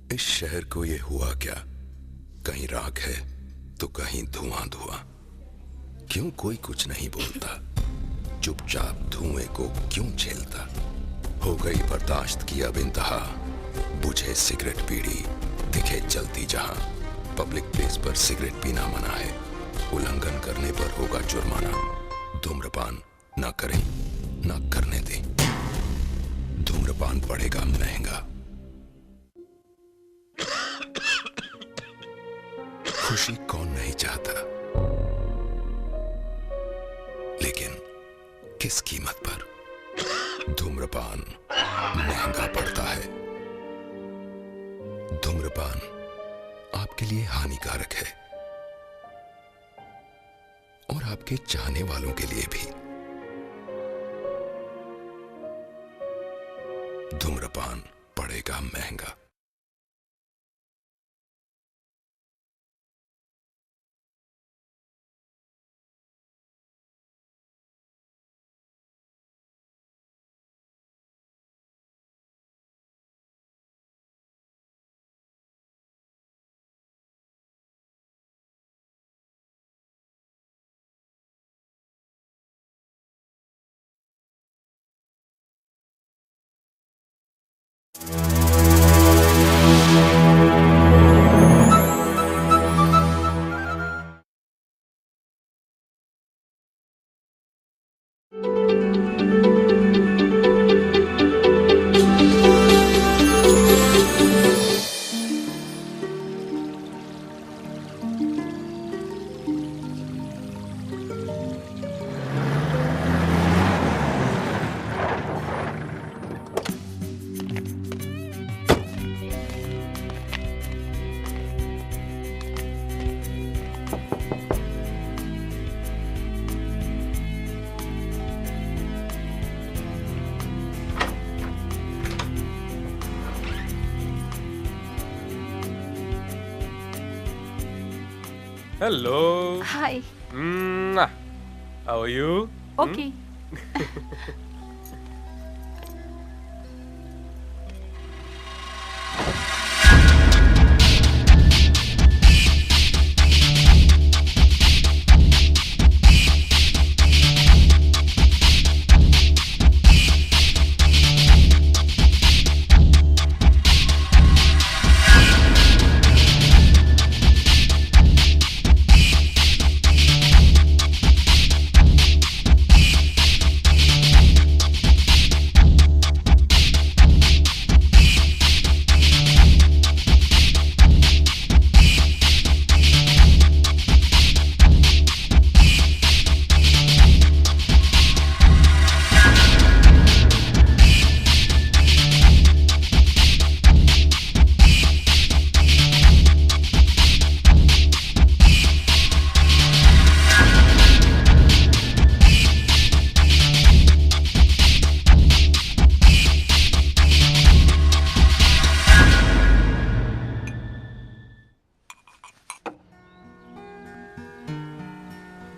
इस शहर को ये हुआ क्या? कहीं राख है तो कहीं धुआं धुआं। क्यों कोई कुछ नहीं बोलता? चुपचाप धुएं को क्यों झेलता? हो गई बर्दाश्त की अब इंतहा। बुझे सिगरेट बीड़ी दिखे जलती जहां। पब्लिक प्लेस पर सिगरेट पीना मना है। उल्लंघन करने पर होगा जुर्माना। धूम्रपान ना करें ना करने दें। धूम्रपान पड़ेगा महंगा। खुशी कौन नहीं चाहता, लेकिन किस कीमत पर? धूम्रपान महंगा पड़ता है। धूम्रपान आपके लिए हानिकारक है और आपके चाहने वालों के लिए भी। धूम्रपान पड़ेगा महंगा। Hello. Hi. How are you? Okay.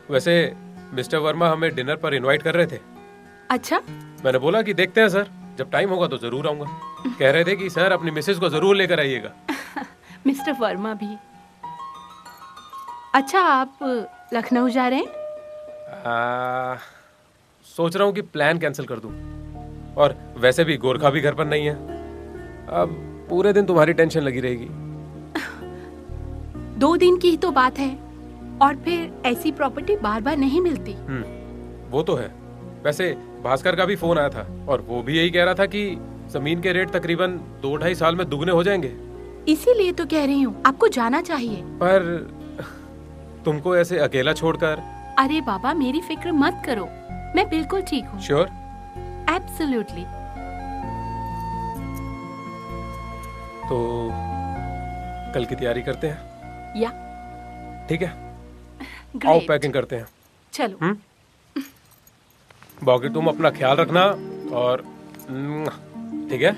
वैसे मिस्टर वर्मा हमें डिनर पर इनवाइट कर रहे थे। अच्छा, मैंने बोला कि देखते हैं सर, जब टाइम होगा तो जरूर आऊंगा। कह रहे थे कि सर अपनी मिसेज को जरूर लेकर आइएगा। मिस्टर वर्मा भी। अच्छा, आप लखनऊ जा रहे हैं? सोच रहा हूँ कि प्लान कैंसिल कर दूं। और वैसे भी गोरखा भी घर पर नहीं है। अब पूरे दिन तुम्हारी टेंशन लगी रहेगी। 2 दिन की ही तो बात है, और फिर ऐसी प्रॉपर्टी बार बार नहीं मिलती। वो तो है। वैसे भास्कर का भी फोन आया था और वो भी यही कह रहा था कि जमीन के रेट तकरीबन 2-2.5 साल में दुगने हो जाएंगे। इसीलिए तो कह रही हूँ, आपको जाना चाहिए। पर तुमको ऐसे अकेला छोड़कर। अरे बाबा, मेरी फिक्र मत करो, मैं बिल्कुल ठीक हूँ। श्योर? एब्सोल्युटली। तो कल की तैयारी करते हैं? या ठीक है, आओ पैकिंग करते हैं। चलो। बाकी तुम अपना ख्याल रखना और ठीक है।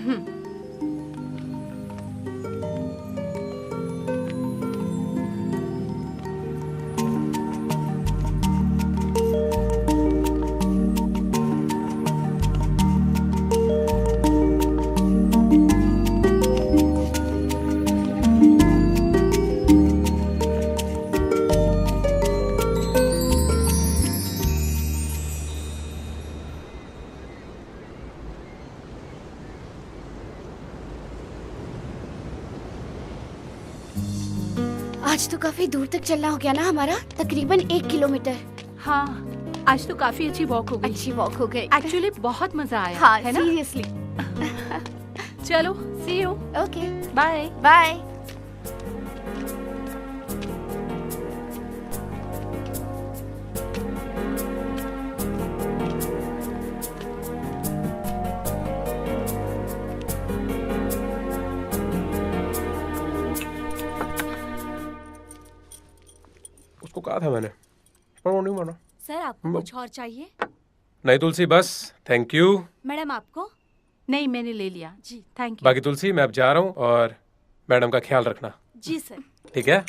आज तो काफी दूर तक चलना हो गया ना हमारा, तकरीबन 1 किलोमीटर। हाँ, आज तो काफी अच्छी वॉक हो गई। अच्छी वॉक हो गई। एक्चुअली बहुत मजा आया। हाँ, है ना? सीरियसली। चलो, see you. Okay, bye. Bye. उसको कहा था मैंने, पर वो नहीं माना। सर आपको कुछ और चाहिए? नहीं तुलसी, बस थैंक यू। मैडम आपको? नहीं, मैंने ले लिया जी। Thank you. बाकी तुलसी मैं अब जा रहा हूँ, और मैडम का ख्याल रखना। जी सर। ठीक है?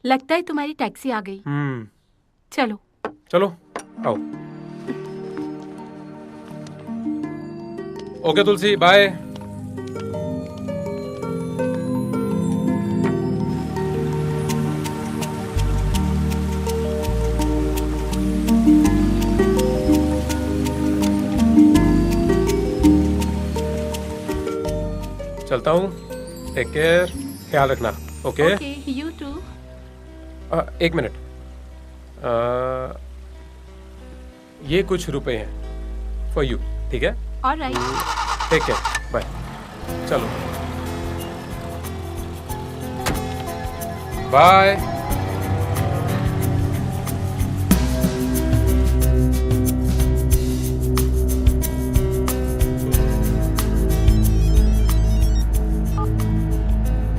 लगता है तुम्हारी टैक्सी आ गई। चलो चलो आओ। Okay Tulsi, bye. चलता हूँ, टेक केयर, ख्याल रखना। ओके? Okay, you too. एक मिनट, ये कुछ रुपए हैं फॉर यू, ठीक है? ऑलराइट। Take care, bye. चलो bye.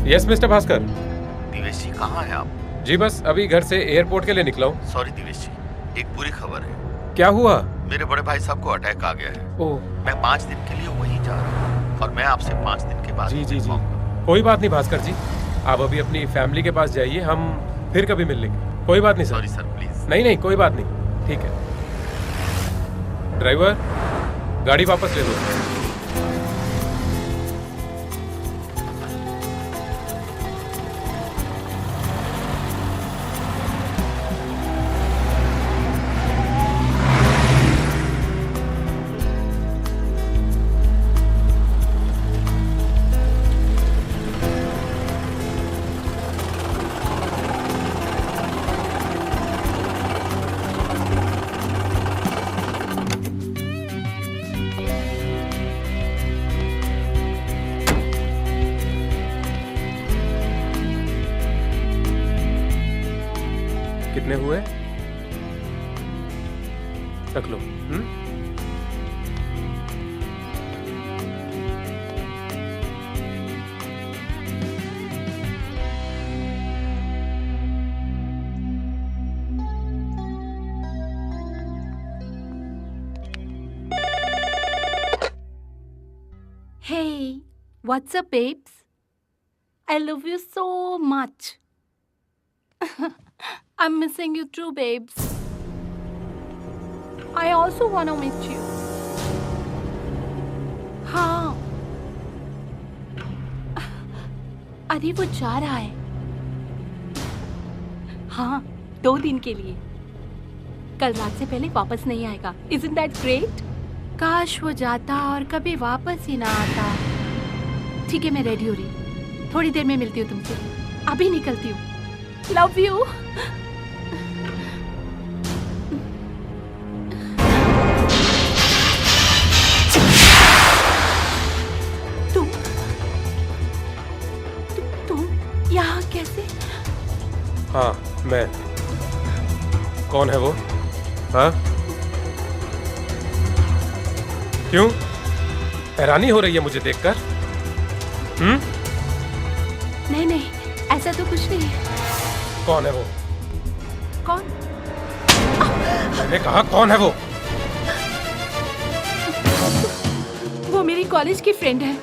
Yes mister Bhaskar. Divesh ji कहाँ हैं आप? जी बस अभी घर से एयरपोर्ट के लिए निकला हूँ। सॉरी दिवेश जी, एक बुरी खबर है। क्या हुआ? मेरे बड़े भाई साहब को अटैक आ गया है। ओह मैं 5 दिन के लिए वहीं जा रहा हूँ और मैं आपसे 5 दिन के बाद जी जी मिल जी, पाऊंगा। कोई बात नहीं भास्कर जी, आप अभी अपनी फैमिली के पास जाइए, हम फिर कभी मिल लेंगे। कोई बात नहीं सर। Sorry sir, please. नहीं नहीं, कोई बात नहीं, ठीक है। ड्राइवर, गाड़ी वापस ले दो। कितने हुए? रख लो। Hey, what's up, babes? I love you so much. I'm missing you too, babes. I also wanna meet you. हाँ, अरे वो जा रहा है। हाँ, 2 दिन के लिए। कल रात से पहले वापस नहीं आएगा। Isn't that great? काश वो जाता और कभी वापस ही ना आता। ठीक है, मैं रेडी हो रही, थोड़ी देर में मिलती हूँ तुमसे। अभी निकलती हूँ। Love you. तुम यहाँ कैसे? हाँ मैं। कौन है वो? हाँ, क्यों हैरानी हो रही है मुझे देखकर? नहीं नहीं, ऐसा तो कुछ नहीं है। कौन है वो? कौन? मैंने कहा कौन है वो? वो मेरी कॉलेज की फ्रेंड है।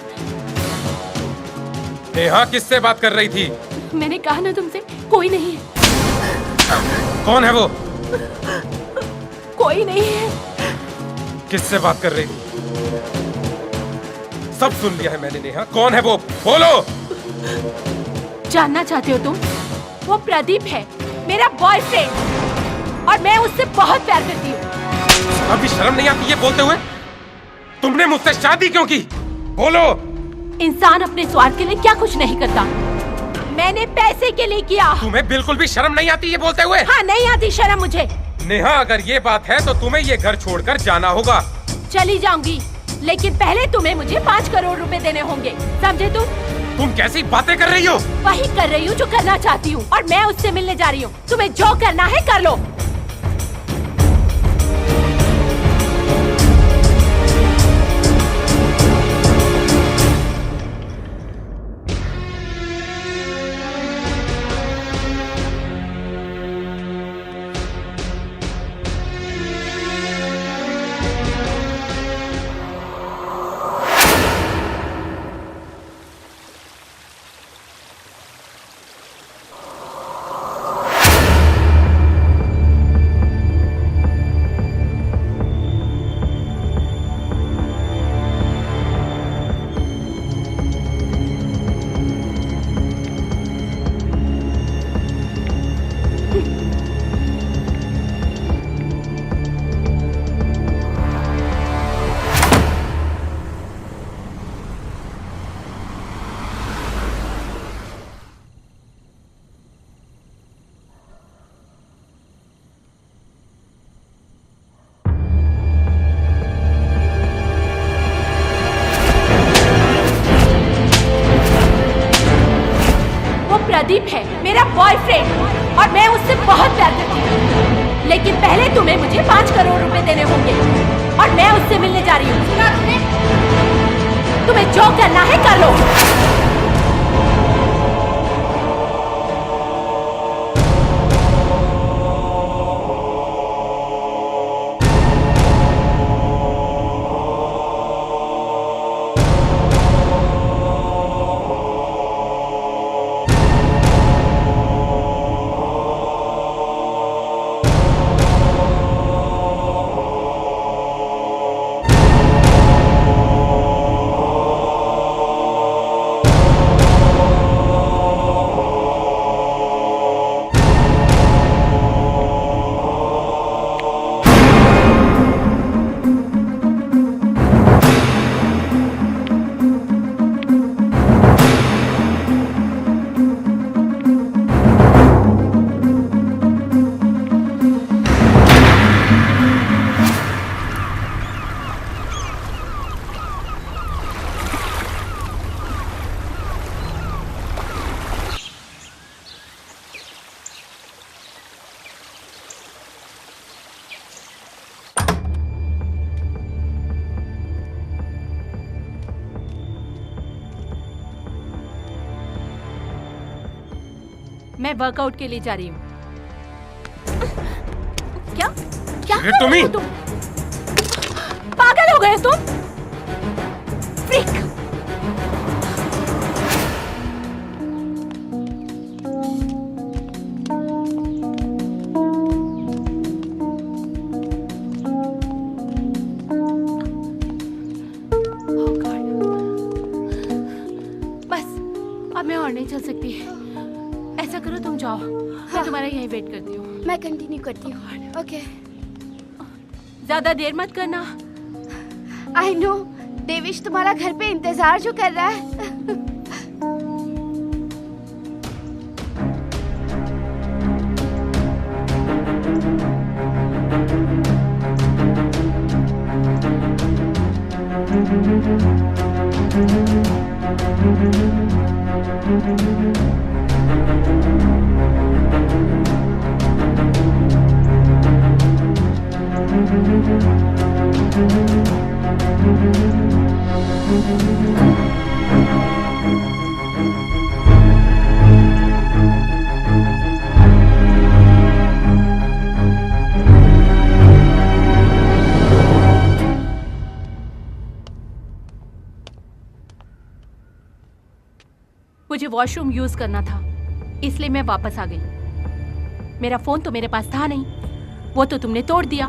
नेहा किससे बात कर रही थी? मैंने कहा ना तुमसे, कोई नहीं है। कौन है वो? कोई नहीं है। किससे बात कर रही थी? सब सुन लिया है मैंने नेहा, कौन है वो? बोलो। जानना चाहते हो तुम? वो प्रदीप है, मेरा बॉयफ्रेंड, और मैं उससे बहुत प्यार करती हूँ। अभी शर्म नहीं आती ये बोलते हुए? तुमने मुझसे शादी क्यों की? बोलो। इंसान अपने स्वार्थ के लिए क्या कुछ नहीं करता। मैंने पैसे के लिए किया। तुम्हें बिल्कुल भी शर्म नहीं आती ये बोलते हुए? हाँ, नहीं आती शर्म मुझे। नेहा, अगर ये बात है तो तुम्हें ये घर छोड़कर जाना होगा। चली जाऊंगी, लेकिन पहले तुम्हें मुझे 5 करोड़ रुपए देने होंगे, समझे तुम कैसी बातें कर रही हो? वही कर रही हूँ जो करना चाहती हूँ, और मैं उससे मिलने जा रही हूँ। तुम्हें जो करना है कर लो। प्रदीप है मेरा बॉयफ्रेंड, और मैं उससे बहुत प्यार करती हूँ, लेकिन पहले तुम्हें मुझे 5 करोड़ रुपए देने होंगे, और मैं उससे मिलने जा रही हूँ। तुम्हें जो करना है कर लो। मैं वर्कआउट के लिए जा रही हूँ। क्या क्या ये तुम ही? तुम पागल हो गए तुम? फ्रीक। Oh God. बस अब मैं और नहीं चल सकती। ऐसा करो तुम जाओ, मैं तुम्हारा यहीं वेट करती हूँ। मैं कंटिन्यू करती हूँ। ओके। ज्यादा देर मत करना। आई नो, देविश तुम्हारा घर पे इंतजार जो कर रहा है। मुझे वॉशरूम यूज करना था, इसलिए मैं वापस आ गई। मेरा फोन तो मेरे पास था नहीं, वो तो तुमने तोड़ दिया,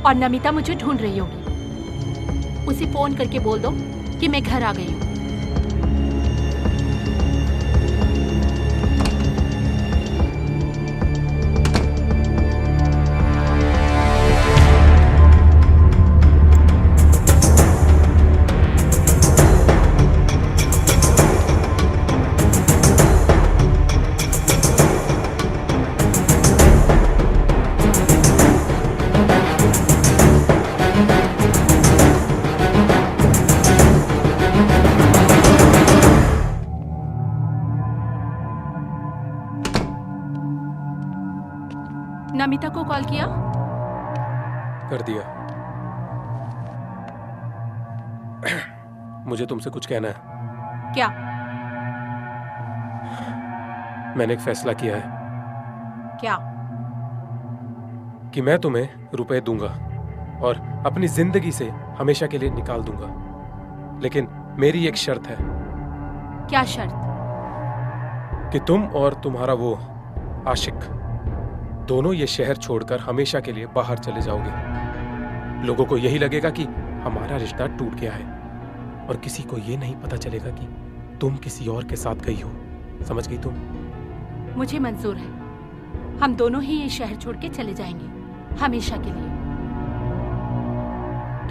और नमिता मुझे ढूंढ रही होगी। उसे फोन करके बोल दो कि मैं घर आ गई हूँ। कॉल किया? कर दिया। मुझे तुमसे कुछ कहना है। क्या? मैंने एक फैसला किया है क्या? कि मैं तुम्हें रुपए दूंगा और अपनी जिंदगी से हमेशा के लिए निकाल दूंगा, लेकिन मेरी एक शर्त है। क्या शर्त? कि तुम और तुम्हारा वो आशिक दोनों ये शहर छोड़कर हमेशा के लिए बाहर चले जाओगे। लोगों को यही लगेगा कि हमारा रिश्ता टूट गया है और किसी को ये नहीं पता चलेगा कि तुम किसी और के साथ गई हो। समझ गई तुम? मुझे मंजूर है। हम दोनों ही ये शहर छोड़ के चले जाएंगे हमेशा के लिए।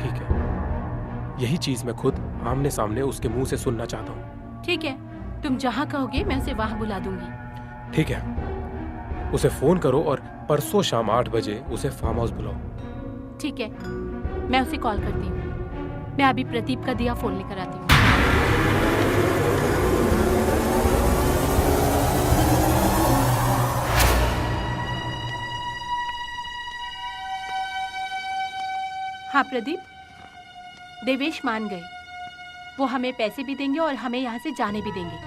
ठीक है, यही चीज मैं खुद आमने सामने उसके मुंह से सुनना चाहता हूँ। ठीक है, तुम जहाँ कहोगे मैं उसे वहाँ बुला दूंगी। ठीक है, उसे फोन करो और परसों शाम 8 बजे उसे फार्म हाउस बुलाओ। ठीक है, मैं उसे कॉल करती हूँ। मैं अभी प्रदीप का दिया फोन लेकर आती हूँ। हाँ प्रदीप, देवेश मान गए। वो हमें पैसे भी देंगे और हमें यहाँ से जाने भी देंगे।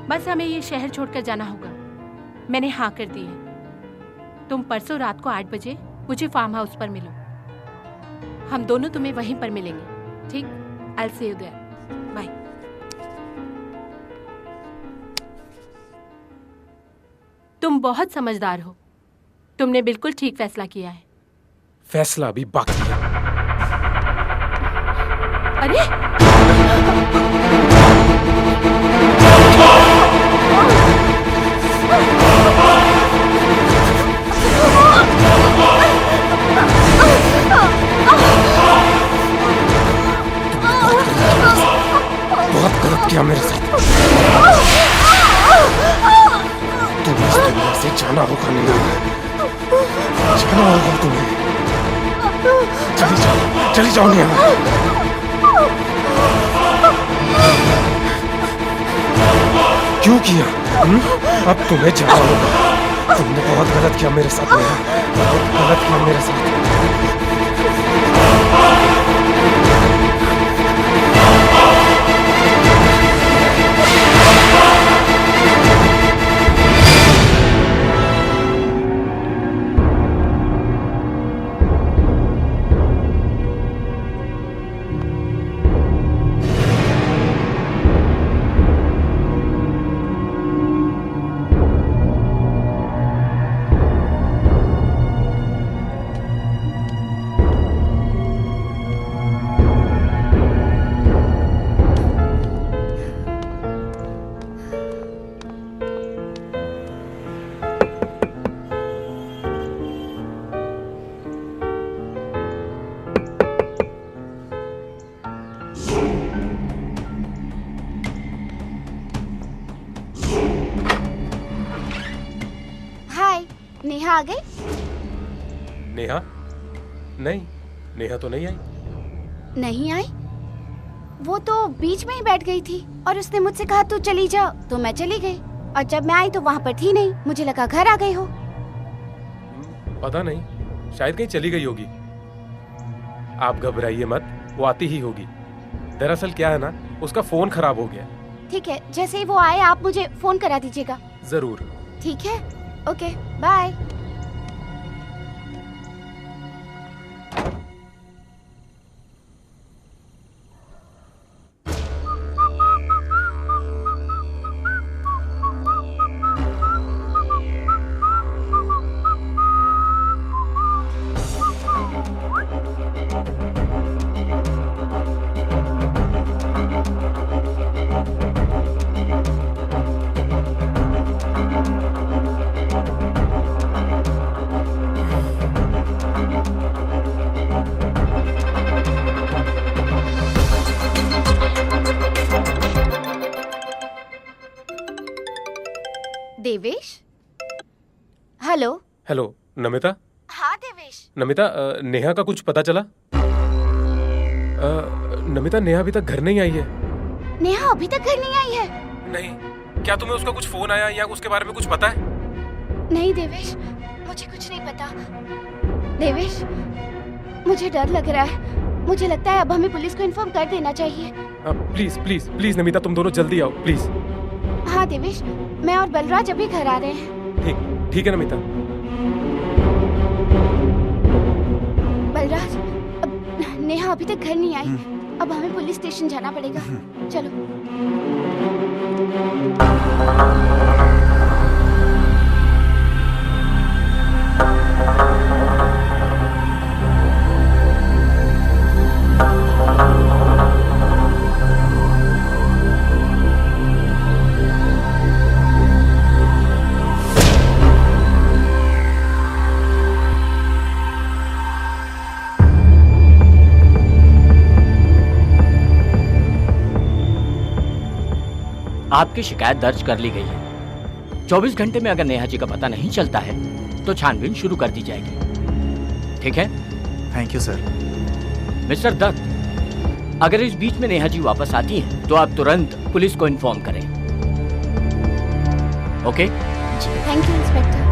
बस हमें ये शहर छोड़कर जाना होगा। मैंने हाँ कर दी है। तुम परसों रात को 8 बजे मुझे फार्म हाउस पर मिलो। हम दोनों तुम्हें वहीं पर मिलेंगे। ठीक? I'll see you there. Bye. तुम बहुत समझदार हो। तुमने बिल्कुल ठीक फैसला किया है। फैसला अभी बाकी है। अरे बहुत गलत किया मेरे साथ। तुम्हें इस दुनिया से जाना होगा नहीं, जाना होगा तुम्हें। चली जाओ नेहा। क्यों किया? अब तुम्हें जाना होगा। तुमने बहुत गलत किया मेरे साथ नेहा, बहुत गलत किया मेरे साथ। नेहा आ गई? नेहा? नहीं, नेहा तो नहीं आई। नहीं आई? वो तो बीच में ही बैठ गई थी और उसने मुझसे कहा तू चली जा, तो मैं चली गई। और जब मैं आई तो वहाँ पर थी नहीं। मुझे लगा घर आ गई हो। पता नहीं, शायद कहीं चली गई होगी। आप घबराइए मत, वो आती ही होगी। दरअसल क्या है ना, उसका फोन खराब हो गया। ठीक है, जैसे ही वो आए आप मुझे फोन करा दीजिएगा। जरूर। ठीक है, okay, bye. Devesh? Hello. Hello Namita. हाँ देवेश। नमिता, नेहा का कुछ पता चला? नमिता, नेहा अभी तक घर नहीं आई है। नेहा अभी तक घर नहीं आई है? नहीं। क्या तुम्हें उसका कुछ फोन आया या उसके बारे में कुछ पता है? नहीं देवेश, मुझे कुछ नहीं पता। देवेश, मुझे डर लग रहा है। मुझे लगता है अब हमें पुलिस को इन्फॉर्म कर देना चाहिए। प्लीज प्लीज प्लीज नमिता, तुम दोनों जल्दी आओ प्लीज। हाँ देवेश, मैं और बलराज अभी घर आ रहे हैं। ठीक ठीक है नमिता। बलराज, अब नेहा अभी तक घर नहीं आई। अब हमें पुलिस स्टेशन जाना पड़ेगा। चलो। आपकी शिकायत दर्ज कर ली गई है। 24 घंटे में अगर नेहा जी का पता नहीं चलता है तो छानबीन शुरू कर दी जाएगी। ठीक है? Thank you sir. Mister Dutt, अगर इस बीच में नेहा जी वापस आती हैं तो आप तुरंत पुलिस को इन्फॉर्म करें। Okay? Thank you inspector.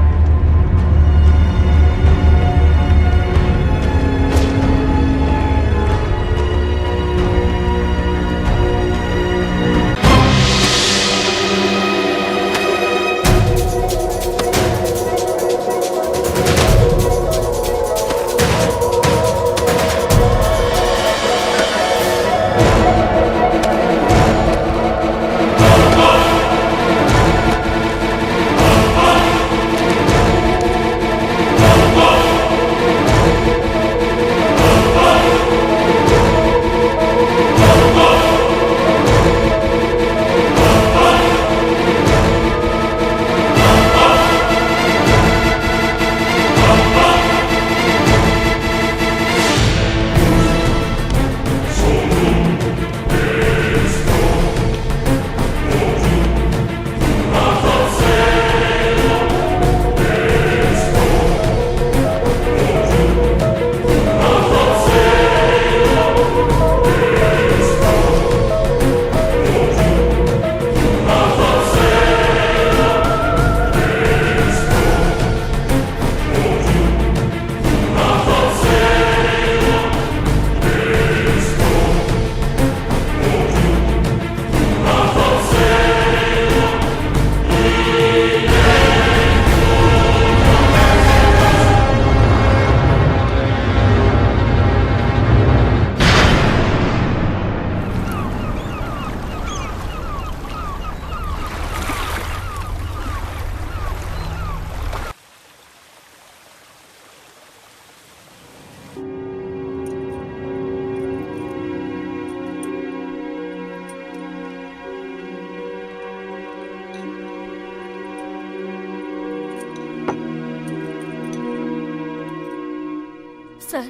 Sir,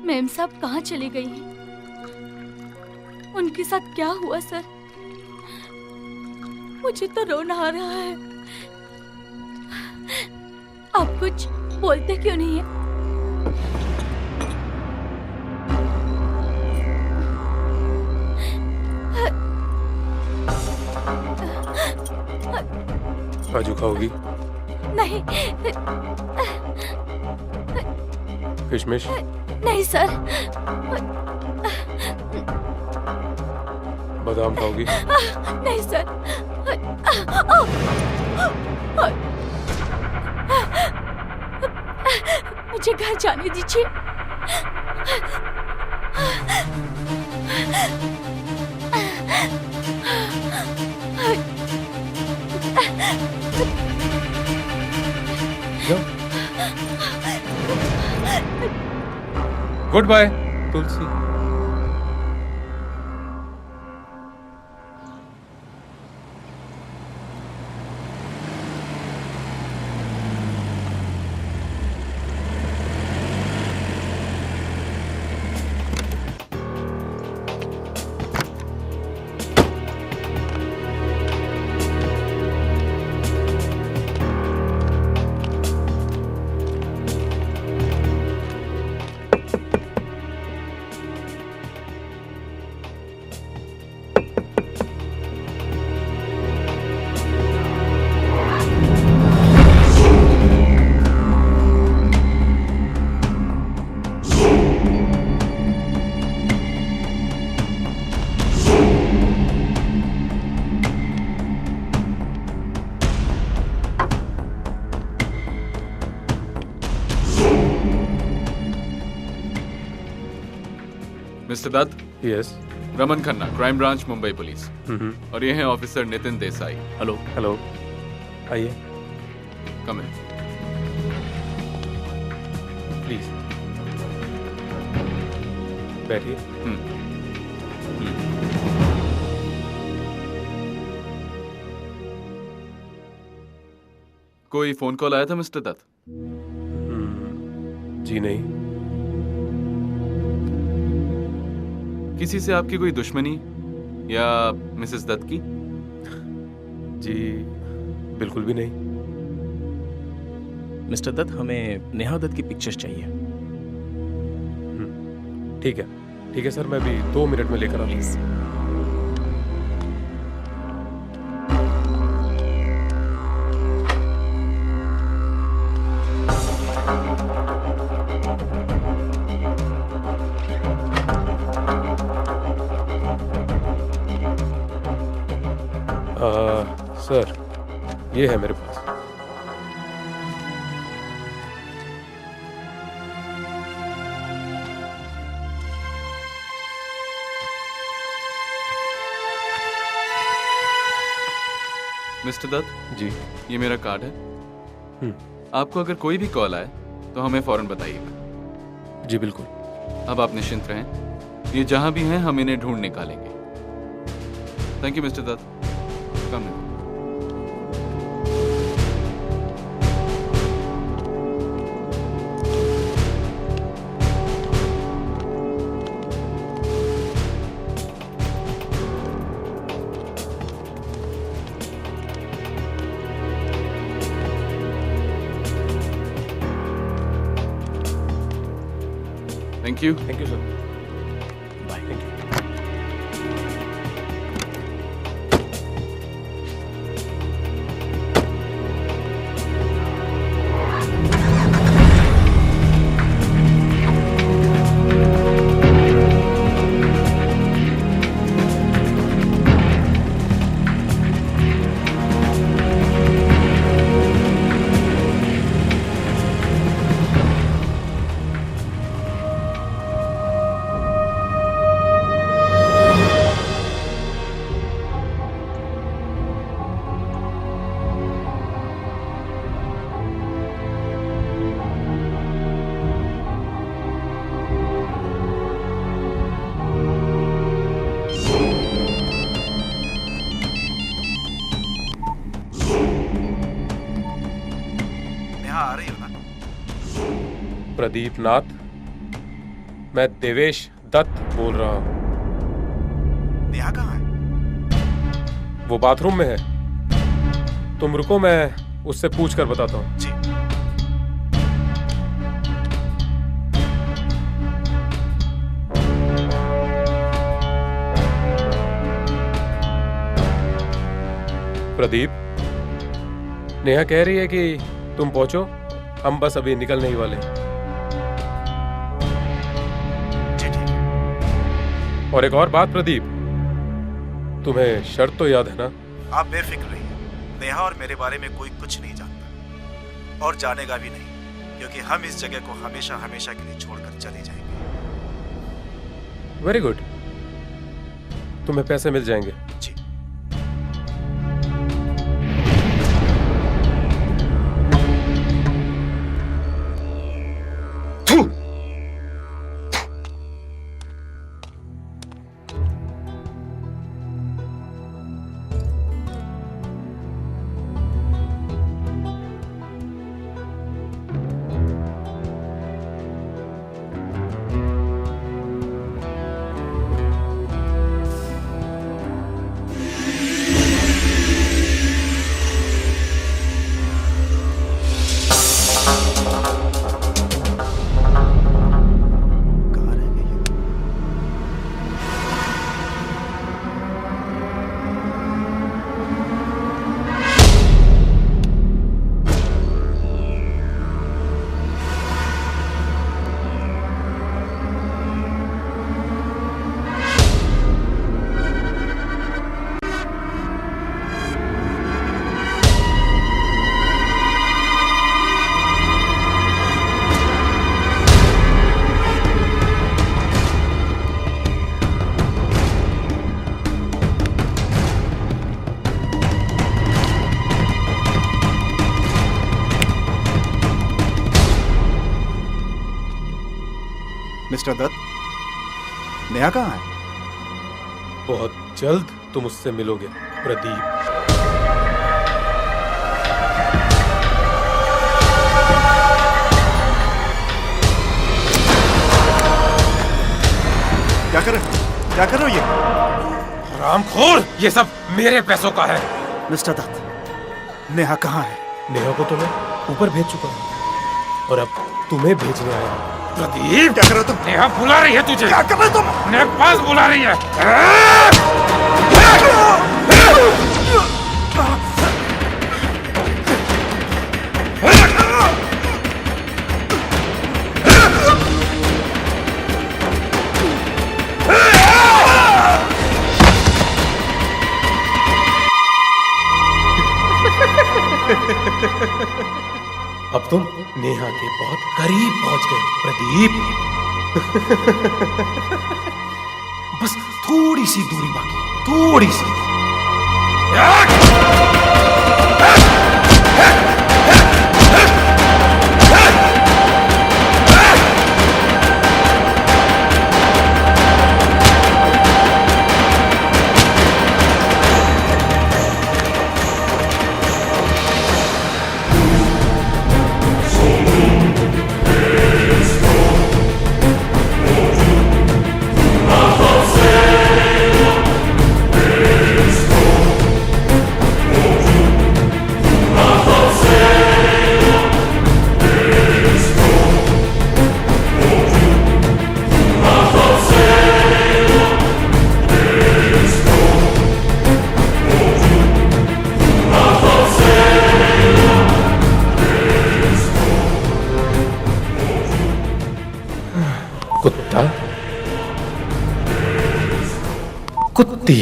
ma'am साहब कहाँ चली गई हैं? उनके साथ क्या हुआ सर? मुझे तो रोना आ रहा है। आप कुछ बोलते क्यों नहीं है? काजू खाओगी? नहीं किशमिश? नहीं सर। बादाम खाओगी? नहीं सर। मुझे घर जाने दीजिए। Goodbye Tulsi. Mister Dutt, yes. Raman Khanna, crime branch, Mumbai police. और ये हैं officer Nitin Desai. Hello. Hello, आइए कम इन। प्लीज बैठिए। कोई फोन कॉल आया था मिस्टर दत्त? जी नहीं। किसी से आपकी कोई दुश्मनी या मिसेस दत्त की? जी बिल्कुल भी नहीं। मिस्टर दत्त, हमें नेहा दत्त की पिक्चर्स चाहिए। ठीक है, ठीक है सर, मैं भी 2 मिनट में लेकर आता हूँ। सर, ये है मेरे पास। मिस्टर दत्त जी, ये मेरा कार्ड है। आपको अगर कोई भी कॉल आए तो हमें फौरन बताइएगा। जी बिल्कुल। अब आप निश्चिंत रहें, ये जहां भी हैं हम इन्हें ढूंढ निकालेंगे। Thank you mister Dutt. Come in. Thank you. Thank you sir. Bye. Thank you. आ रही हो ना? प्रदीप नाथ, मैं देवेश दत्त बोल रहा हूँ। नेहा कहाँ है? वो बाथरूम में है। तुम रुको, मैं उससे पूछ कर बताता हूँ। जी। प्रदीप, नेहा कह रही है कि तुम पहुंचो, हम बस अभी निकलने ही वाले हैं। जी ठीक है। और एक और बात प्रदीप, तुम्हें शर्त तो याद है ना? आप बेफिक्र रहिए, नेहा और मेरे बारे में कोई कुछ नहीं जानता और जानेगा भी नहीं, क्योंकि हम इस जगह को हमेशा हमेशा के लिए छोड़कर चले जाएंगे। वेरी गुड, तुम्हें पैसे मिल जाएंगे। जी। मिस्टर दत्त, नेहा कहाँ है? बहुत जल्द तुम उससे मिलोगे प्रदीप। क्या कर रहे हो ये? हरामखोर, ये सब मेरे पैसों का है। मिस्टर दत्त, नेहा कहाँ है? नेहा को तो मैं ऊपर भेज चुका हूँ और अब तुम्हें भेजने आया हूँ। प्रदीप, क्या कर रहे हो तुम? नेहा बुला रही है तुझे। क्या कर रहे हो तुम? अपने पास बुला रही है। अब तुम नेहा के बहुत करीब पहुंच गए प्रदीप। बस थोड़ी सी दूरी बाकी, थोड़ी सी। कुत्ता, कुत्ती।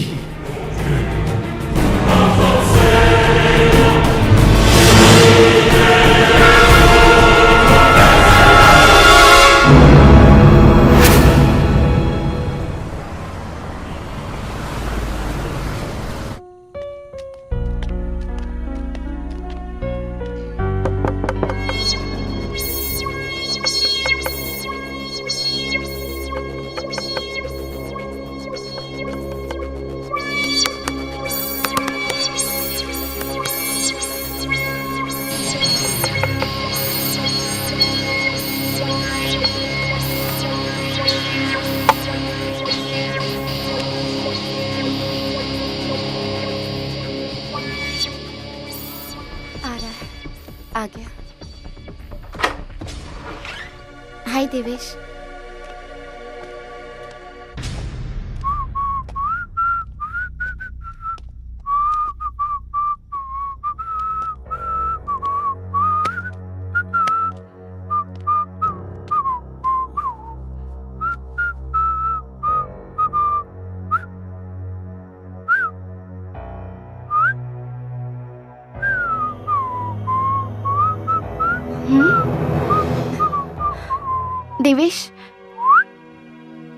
आ गया। हाय देवेश। देवेश,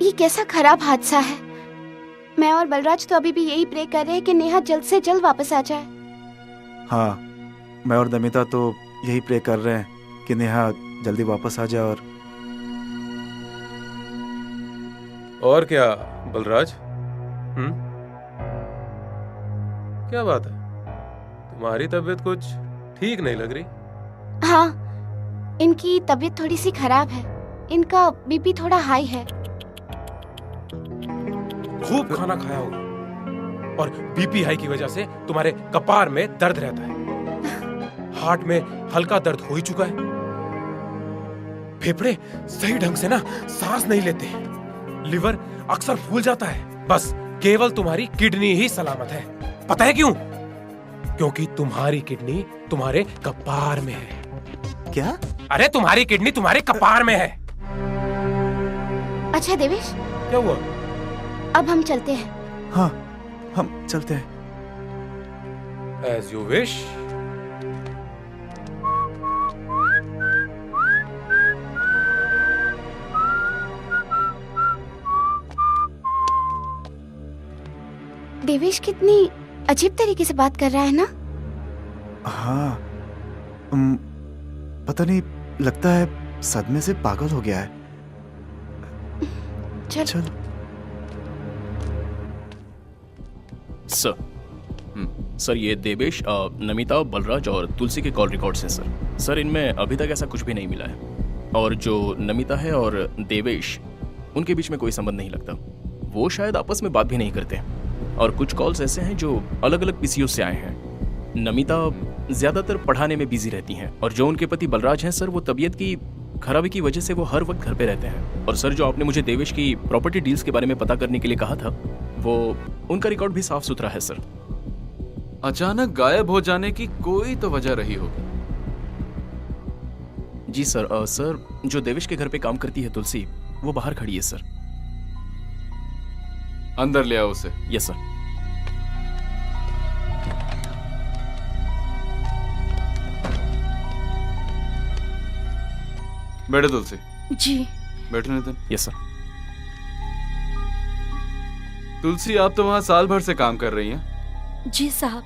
ये कैसा खराब हादसा है। मैं और बलराज तो अभी भी यही प्रे कर रहे हैं कि नेहा जल्द से जल्द वापस आ जाए। हाँ, मैं और दमिता तो यही प्रे कर रहे हैं कि नेहा जल्दी वापस आ जाए। और क्या बलराज? क्या बात है, तुम्हारी तबीयत कुछ ठीक नहीं लग रही। हाँ, इनकी तबीयत थोड़ी सी खराब है। इनका बीपी थोड़ा हाई है। खूब खाना खाया होगा और बीपी हाई की वजह से तुम्हारे कपार में दर्द रहता है। हार्ट में हल्का दर्द हो ही चुका है। फेफड़े सही ढंग से ना सांस नहीं लेते। लिवर अक्सर फूल जाता है। बस केवल तुम्हारी किडनी ही सलामत है। पता है क्यों? क्योंकि तुम्हारी किडनी तुम्हारे कपार में है। क्या? अरे तुम्हारी किडनी तुम्हारे कपार में है। अच्छा देवेश, क्या हुआ? अब हम चलते हैं। हाँ, हम चलते हैं। As you wish. देवेश कितनी अजीब तरीके से बात कर रहा है ना। हाँ, पता नहीं, लगता है सदमे से पागल हो गया है। चल। सर ये देवेश, नमिता, बलराज और तुलसी के कॉल रिकॉर्ड्स हैं सर। सर इनमें अभी तक ऐसा कुछ भी नहीं मिला है। और जो नमिता है और देवेश, उनके बीच में कोई संबंध नहीं लगता। वो शायद आपस में बात भी नहीं करते। और कुछ कॉल्स ऐसे हैं जो अलग अलग पीसीओ से आए हैं। नमिता ज़्यादातर पढ़ाने में बिजी रहती हैं, और जो उनके पति बलराज हैं सर, वो तबीयत की खराबी की वजह से वो हर वक्त घर पे रहते हैं। और सर जो आपने मुझे देवेश की प्रॉपर्टी डील्स के बारे में पता करने के लिए कहा था, वो उनका रिकॉर्ड भी साफ सुथरा है सर। अचानक गायब हो जाने की कोई तो वजह रही होगी। जी सर। सर जो देवेश के घर पे काम करती है तुलसी, वो बाहर खड़ी है सर। अंदर ले आओ उसे। Yes sir. बैठो तुलसी। जी। बैठो नितिन। Yes sir. तुलसी, आप तो वहां साल भर से काम कर रही हैं। जी साहब।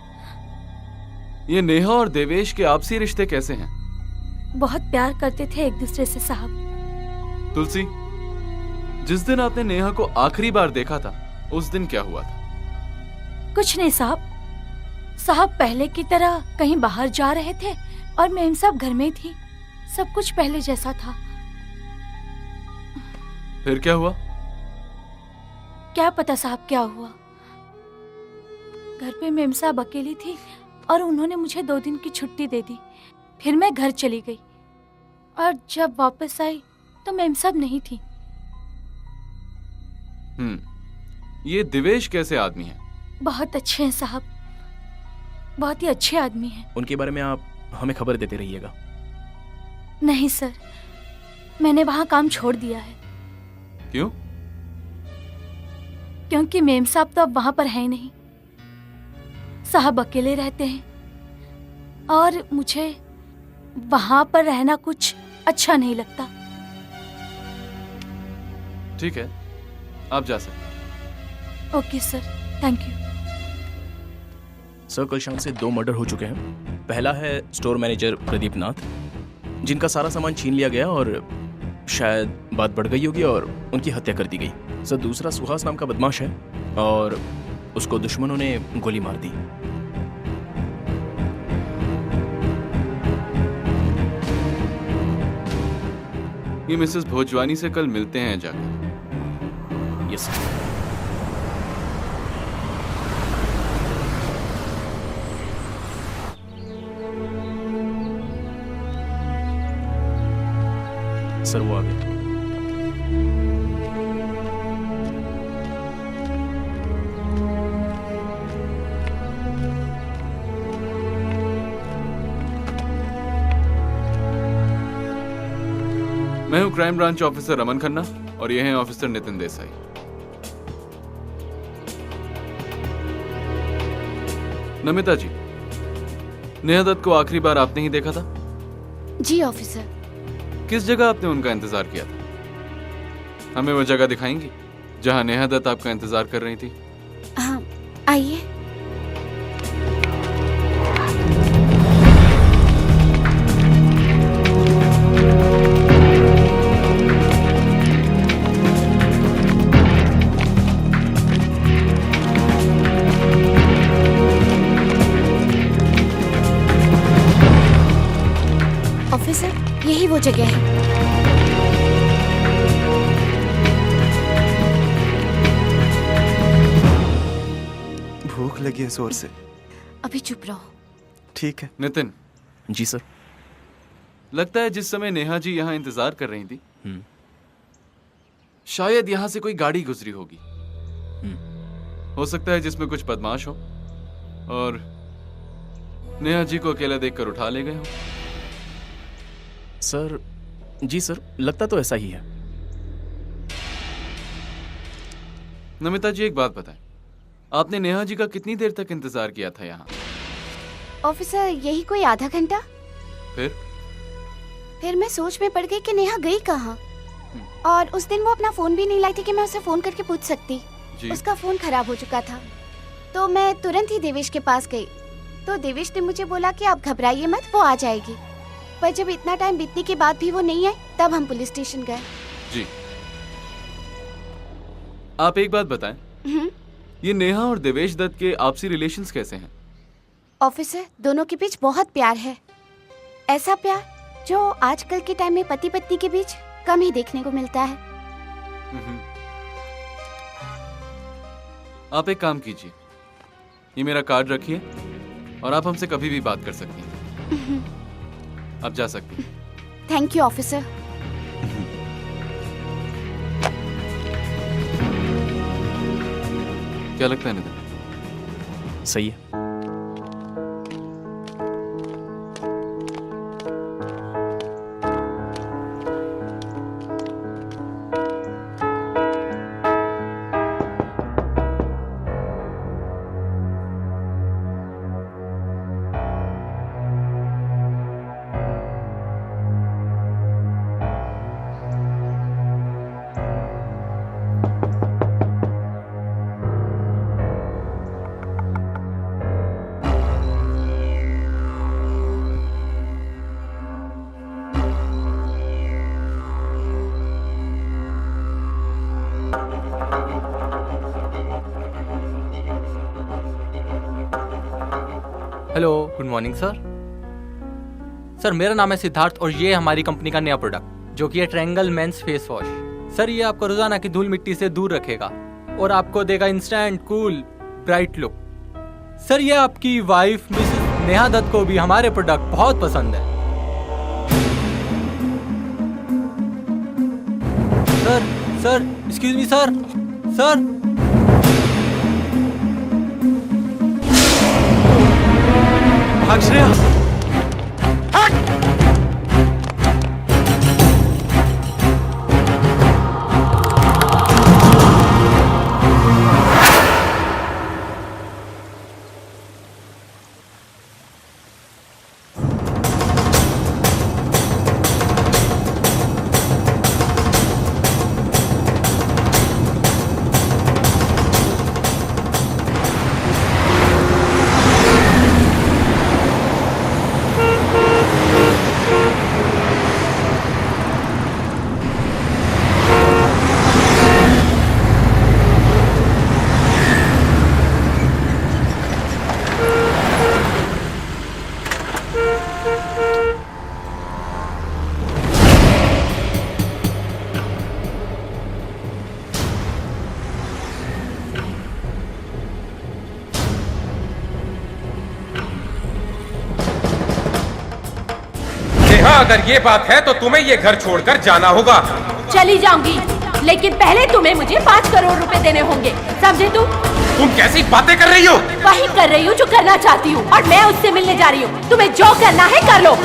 ये नेहा और देवेश के आपसी रिश्ते कैसे हैं? बहुत प्यार करते थे एक दूसरे से साहब। तुलसी, जिस दिन आपने नेहा को आखिरी बार देखा था, उस दिन क्या हुआ था? कुछ नहीं साहब। साहब पहले की तरह कहीं बाहर जा रहे थे और मैं सब घर में थी। सब कुछ पहले जैसा था। फिर क्या हुआ? क्या पता साहब क्या हुआ। घर पे मेम साहब अकेली थी और उन्होंने मुझे 2 दिन की छुट्टी दे दी। फिर मैं घर चली गई और जब वापस आई तो मेम साहब नहीं थी। ये दिवेश कैसे आदमी है? बहुत अच्छे हैं साहब, बहुत ही अच्छे आदमी हैं। उनके बारे में आप हमें खबर देते रहिएगा। नहीं सर, मैंने वहां काम छोड़ दिया है। क्यों? क्योंकि मेम साहब तो अब वहां पर है ही नहीं। साहब अकेले रहते हैं और मुझे वहां पर रहना कुछ अच्छा नहीं लगता। ठीक है, आप जा सकते। Okay sir, thank you. Sir कल शाम से 2 मर्डर हो चुके हैं। पहला है स्टोर मैनेजर प्रदीप नाथ, जिनका सारा सामान छीन लिया गया और शायद बात बढ़ गई होगी और उनकी हत्या कर दी गई। सर दूसरा सुहास नाम का बदमाश है और उसको दुश्मनों ने गोली मार दी। ये मिसेस भोजवानी से कल मिलते हैं जाकर। Yes sir. सर वो आ गया। मैं हूं crime branch officer Raman Khanna और ये हैं ऑफिसर नितिन देसाई। नमिता जी, नेहा दत्त को आखिरी बार आपने ही देखा था? जी ऑफिसर। किस जगह आपने उनका इंतजार किया था? हमें वो जगह दिखाएंगी जहां नेहा दत्त आपका इंतजार कर रही थी? हाँ, आइए। ऑफिसर, यही वो जगह है। भूख लगी है जोर से। अभी चुप रहो। ठीक है। नितिन। जी सर। लगता है जिस समय नेहा जी यहाँ इंतजार कर रही थी, शायद यहाँ से कोई गाड़ी गुजरी होगी। हो सकता है जिसमें कुछ बदमाश हो और नेहा जी को अकेला देखकर उठा ले गए हो। सर जी सर, लगता तो ऐसा ही है। नमिता जी एक बात बताएं, आपने नेहा जी का कितनी देर तक इंतजार किया था यहाँ? ऑफिसर यही कोई आधा घंटा। फिर मैं सोच में पड़ गई कि नेहा गई कहाँ। और उस दिन वो अपना फोन भी नहीं लाई थी कि मैं उसे फोन करके पूछ सकती। उसका फोन खराब हो चुका था, तो मैं तुरंत ही देवेश के पास गई। तो देवेश ने मुझे बोला कि आप घबराइए मत, वो आ जाएगी। पर जब इतना टाइम बीतने के बाद भी वो नहीं आई, तब हम पुलिस स्टेशन गए। जी। आप एक बात बताएं, ये नेहा और देवेश दत्त के आपसी रिलेशंस कैसे हैं? ऑफिसर, दोनों के बीच बहुत प्यार है। ऐसा प्यार जो आजकल के टाइम में पति पत्नी के बीच कम ही देखने को मिलता है। आप एक काम कीजिए, ये मेरा कार्ड रखिए और आप हमसे कभी भी बात कर सकती हैं। आप जा सकती हैं। Thank you officer. क्या लगता है नितिन? सही है। Hello, good morning sir. Sir मेरा नाम है सिद्धार्थ और ये हमारी कंपनी का नया प्रोडक्ट जो कि है triangle men's face wash. Sir ये आपको रोजाना की धूल मिट्टी से दूर रखेगा और आपको देगा instant cool bright look. Sir ये आपकी वाइफ मिसेस नेहा दत्त को भी हमारे प्रोडक्ट बहुत पसंद है। Sir excuse me sir. Sir भाग श्रेया। अगर ये बात है तो तुम्हें ये घर छोड़कर जाना होगा। चली जाऊंगी, लेकिन पहले तुम्हें मुझे 5 करोड़ रुपए देने होंगे, समझे तुम कैसी बातें कर रही हो? वही कर रही हूँ जो करना चाहती हूँ और मैं उससे मिलने जा रही हूँ। तुम्हें जो करना है कर लो।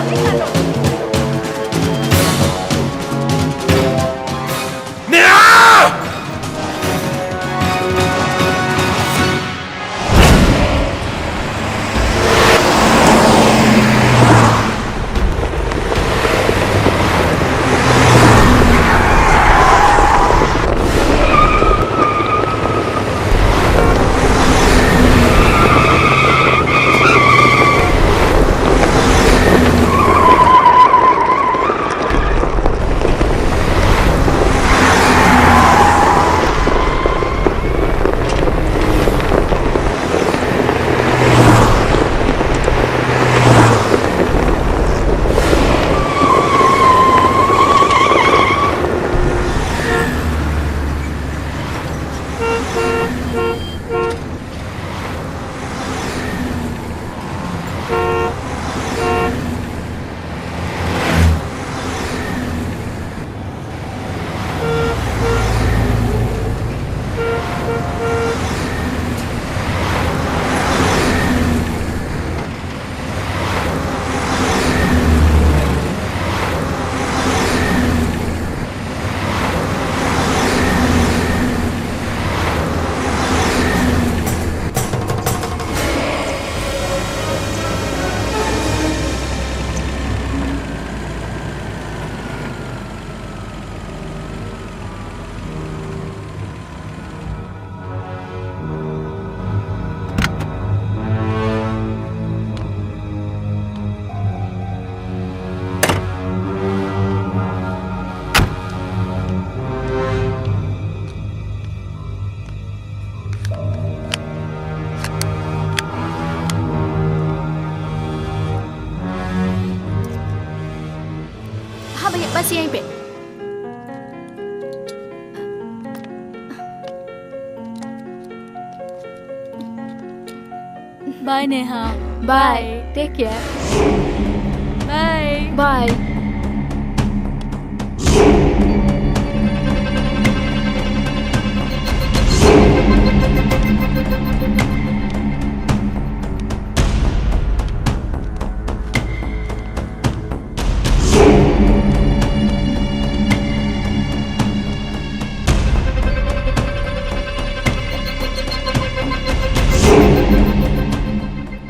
Bye Neha. Bye, take care. Bye bye.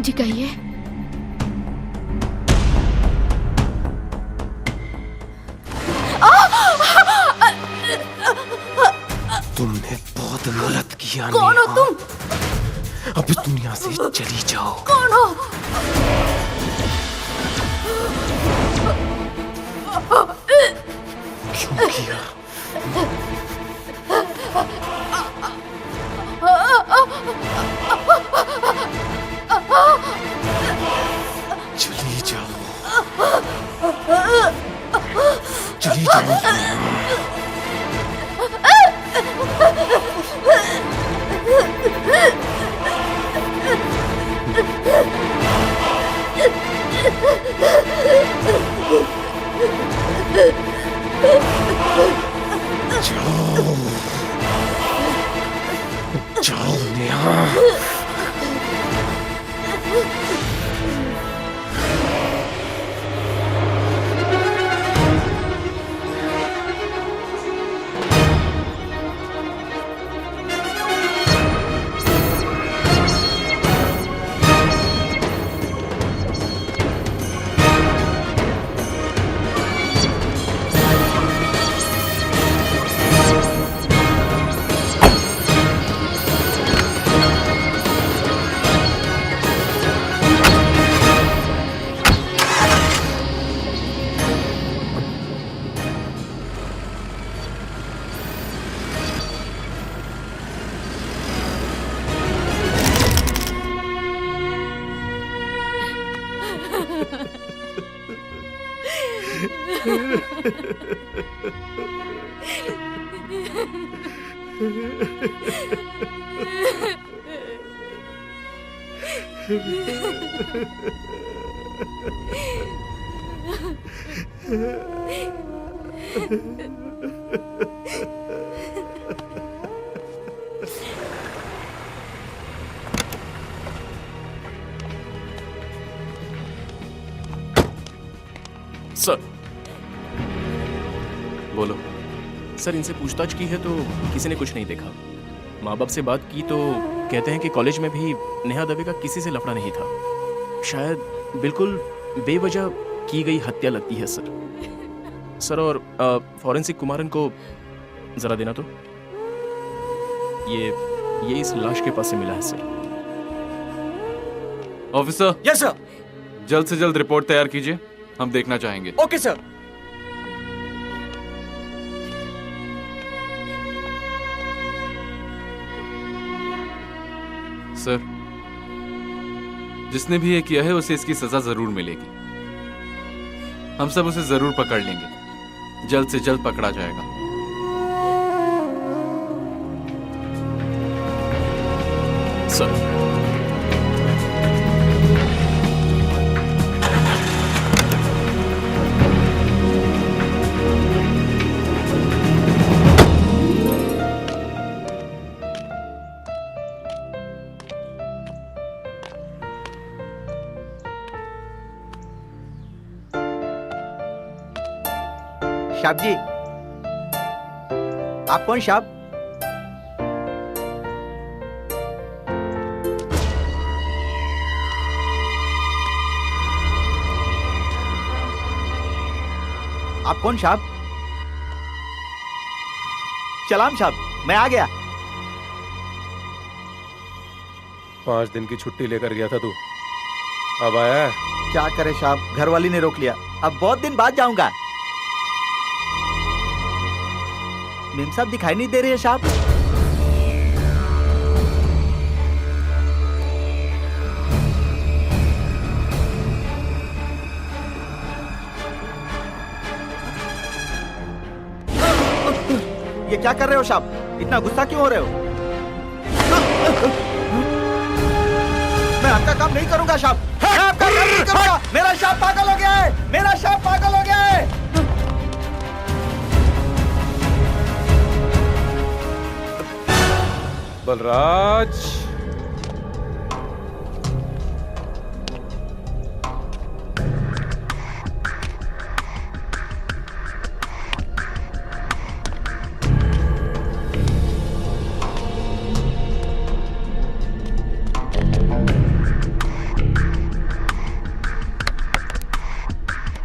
जी कहिए। तुमने बहुत गलत किया। कौन हो तुम? अब इस दुनिया से चली जाओ। कौन हो? क्यों किया? चली जाओ। चली जाओ। जाओ। जाओ नेहा। सर। बोलो। सर इनसे पूछताछ की है तो किसी ने कुछ नहीं देखा। माँ बाप से बात की तो कहते हैं कि कॉलेज में भी नेहा दवे का किसी से लफड़ा नहीं था। शायद बिल्कुल बेवजह की गई हत्या लगती है सर। सर और फॉरेंसिक कुमारन को जरा देना तो। ये इस लाश के पास से मिला है सर। ऑफिसर। Yes sir. जल्द से जल्द रिपोर्ट तैयार कीजिए, हम देखना चाहेंगे। Okay sir. सर, जिसने भी ये किया है उसे इसकी सजा जरूर मिलेगी। हम सब उसे जरूर पकड़ लेंगे, जल्द से जल्द पकड़ा जाएगा। सर। शाब जी, आप कौन शाब? आप कौन शाब? सलाम शाब, मैं आ गया। 5 दिन की छुट्टी लेकर गया था तू, अब आया? क्या करे शाब, घर वाली ने रोक लिया। अब बहुत दिन बाद जाऊंगा। मेम साहब दिखाई नहीं दे रही है साहब। ये क्या कर रहे हो साहब? इतना गुस्सा क्यों हो रहे हो? मैं आपका काम नहीं करूंगा शाप, मैं आपका काम नहीं करूंगा। मेरा शाप पागल हो गया है, मेरा शाप पागल हो गया है। बलराज,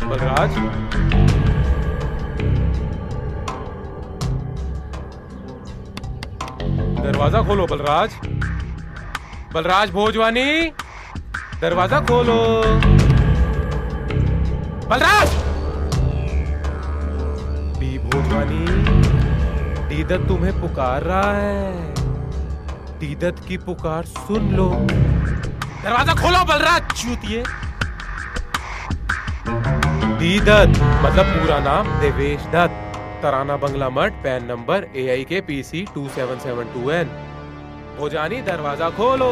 बलराज, दरवाजा खोलो बलराज। बलराज भोजवानी, दरवाजा खोलो। बलराज! बी भोजवानी, दीदत तुम्हें पुकार रहा है। दीदत की पुकार सुन लो। दरवाजा खोलो बलराज चूतिए। दीदत मतलब पूरा नाम देवेश दत्त, तराना बंगला मठ, pan number AIK PC 2772N। Bhojani दरवाजा खोलो।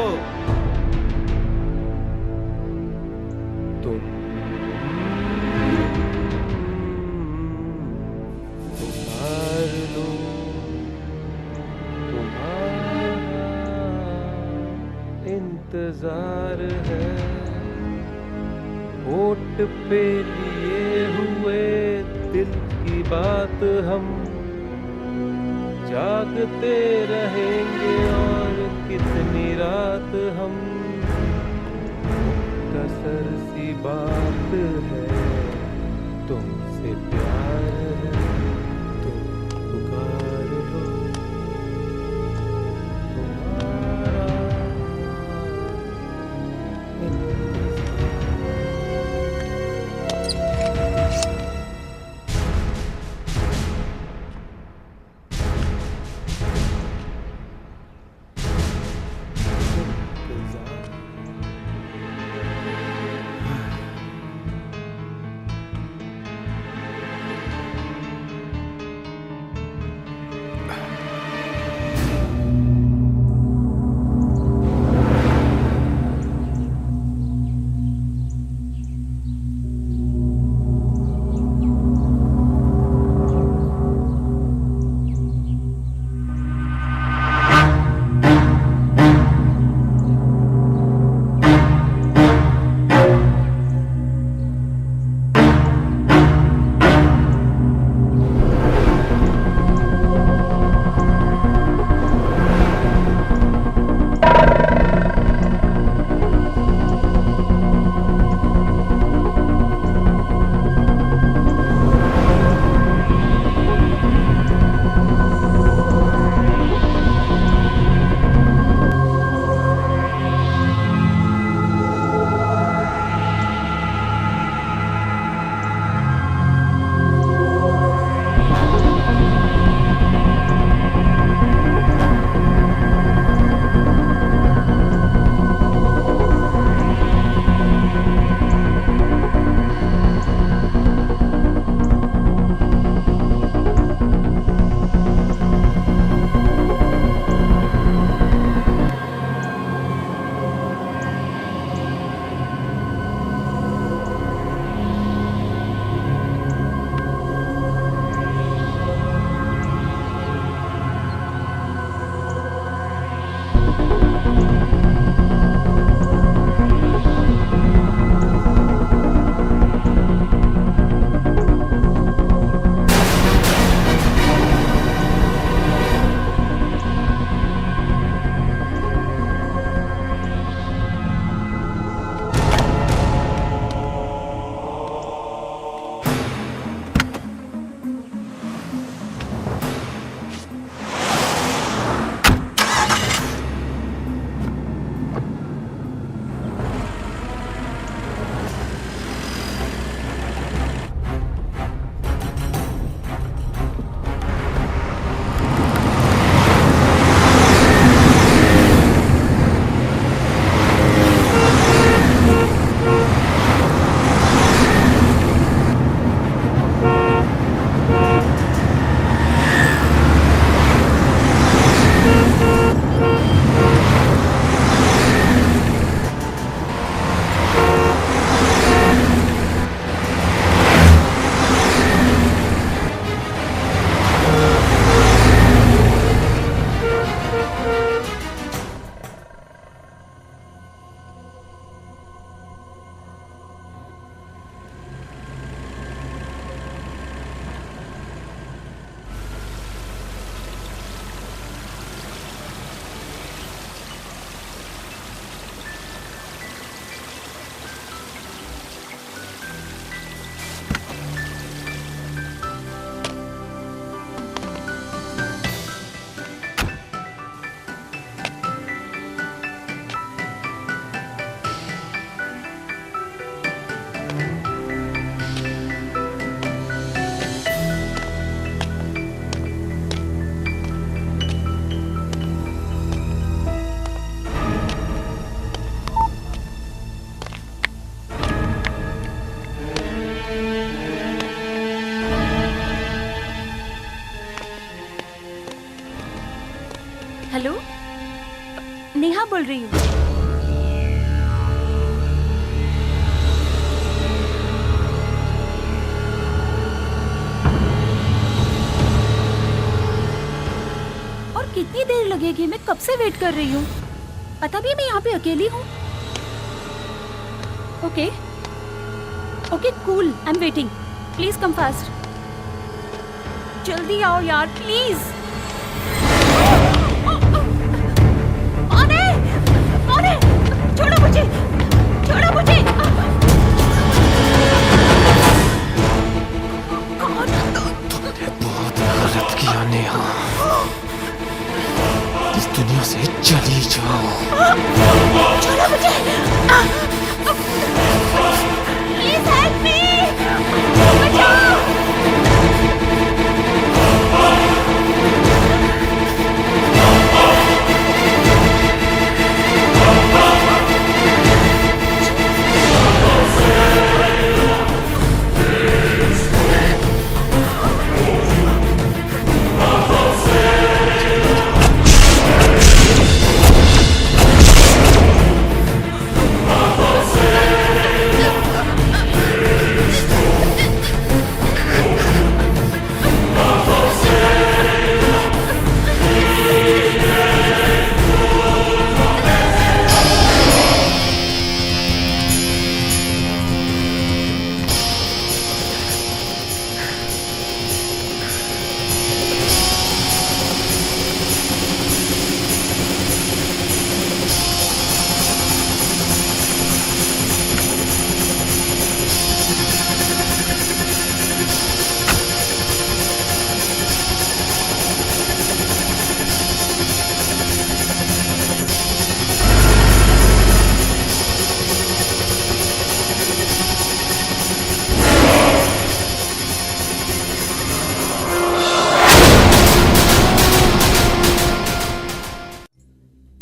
तुम संभाल लो, तुम्हारा इंतजार है। होठ पे लिए हुए दिल की बात हम जागते रहेंगे और कितनी रात हम। कसर सी बात है, तुमसे प्यार है, तुम पुकार लो। तुम्हारा हेलो, नेहा बोल रही हूँ। और कितनी देर लगेगी? मैं कब से वेट कर रही हूँ। पता भी मैं यहाँ पे अकेली हूँ। Okay okay cool, I am waiting. Please come fast. जल्दी आओ यार प्लीज। कौन है? कौन है? छोड़ो मुझे, छोड़ो मुझे। तुमने बहुत गलत किया नेहा, इस दुनिया से चली जाओ। छोड़ो मुझे। प्लीज हेल्प मी, बचाओ।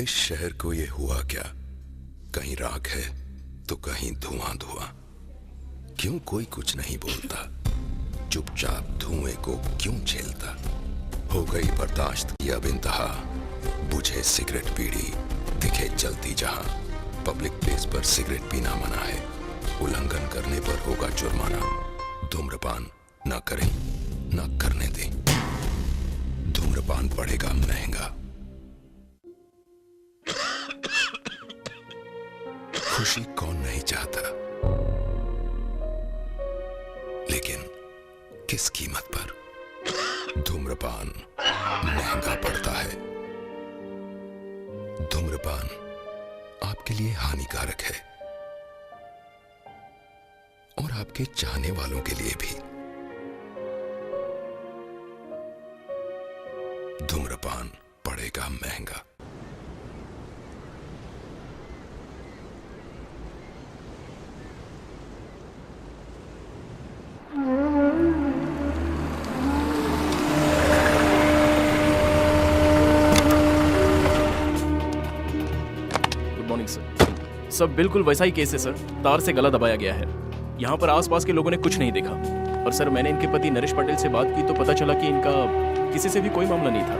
इस शहर को ये हुआ क्या? कहीं राख है तो कहीं धुआं धुआं। क्यों कोई कुछ नहीं बोलता? चुपचाप धुएं को क्यों झेलता? हो गई बर्दाश्त की अब इंतहा। बुझे सिगरेट बीड़ी दिखे जलती जहां। पब्लिक प्लेस पर सिगरेट पीना मना है, उल्लंघन करने पर होगा जुर्माना। धूम्रपान ना करें ना करने दें, धूम्रपान पड़ेगा महंगा। खुशी कौन नहीं चाहता, लेकिन किस कीमत पर? धूम्रपान महंगा पड़ता है। धूम्रपान आपके लिए हानिकारक है और आपके चाहने वालों के लिए भी। धूम्रपान पड़ेगा महंगा। सब बिल्कुल वैसा ही केस है सर। तार से गला दबाया गया है। यहाँ पर आसपास के लोगों ने कुछ नहीं देखा। और सर मैंने इनके पति नरेश पटेल से बात की तो पता चला कि इनका किसी से भी कोई मामला नहीं था।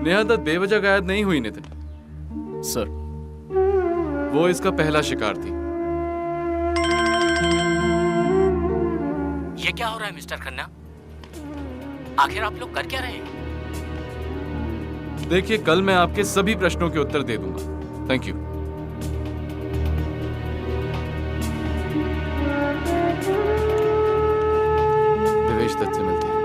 नेहा दत्त बेवजह गायब नहीं हुई नितिन। सर वो इसका पहला शिकार थी। ये क्या हो रहा है मिस्टर खन्ना? आखिर आप लोग कर क्या रहे हैं? देखिए, कल मैं आपके सभी प्रश्नों के उत्तर दे दूंगा। Thank you. देवेश दत्त से मिलते हैं।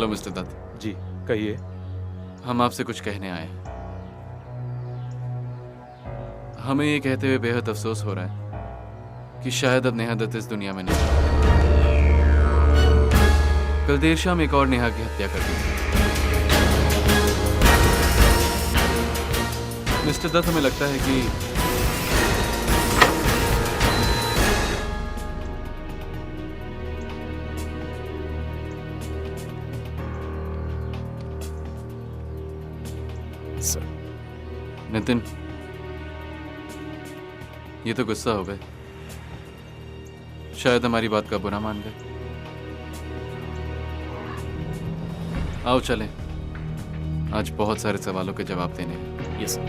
Hello Mister Dutt. जी कहिए। हम आपसे कुछ कहने आए हैं। हमें ये कहते हुए बेहद अफसोस हो रहा है कि शायद अब नेहा दत्त इस दुनिया में नहीं। कल देर शाम एक और नेहा की हत्या कर दी। मिस्टर दत्त, हमें लगता है कि सर। नितिन, ये तो गुस्सा हो गए। शायद हमारी बात का बुरा मान गए। आओ चलें, आज बहुत सारे सवालों के जवाब देने हैं। Yes sir.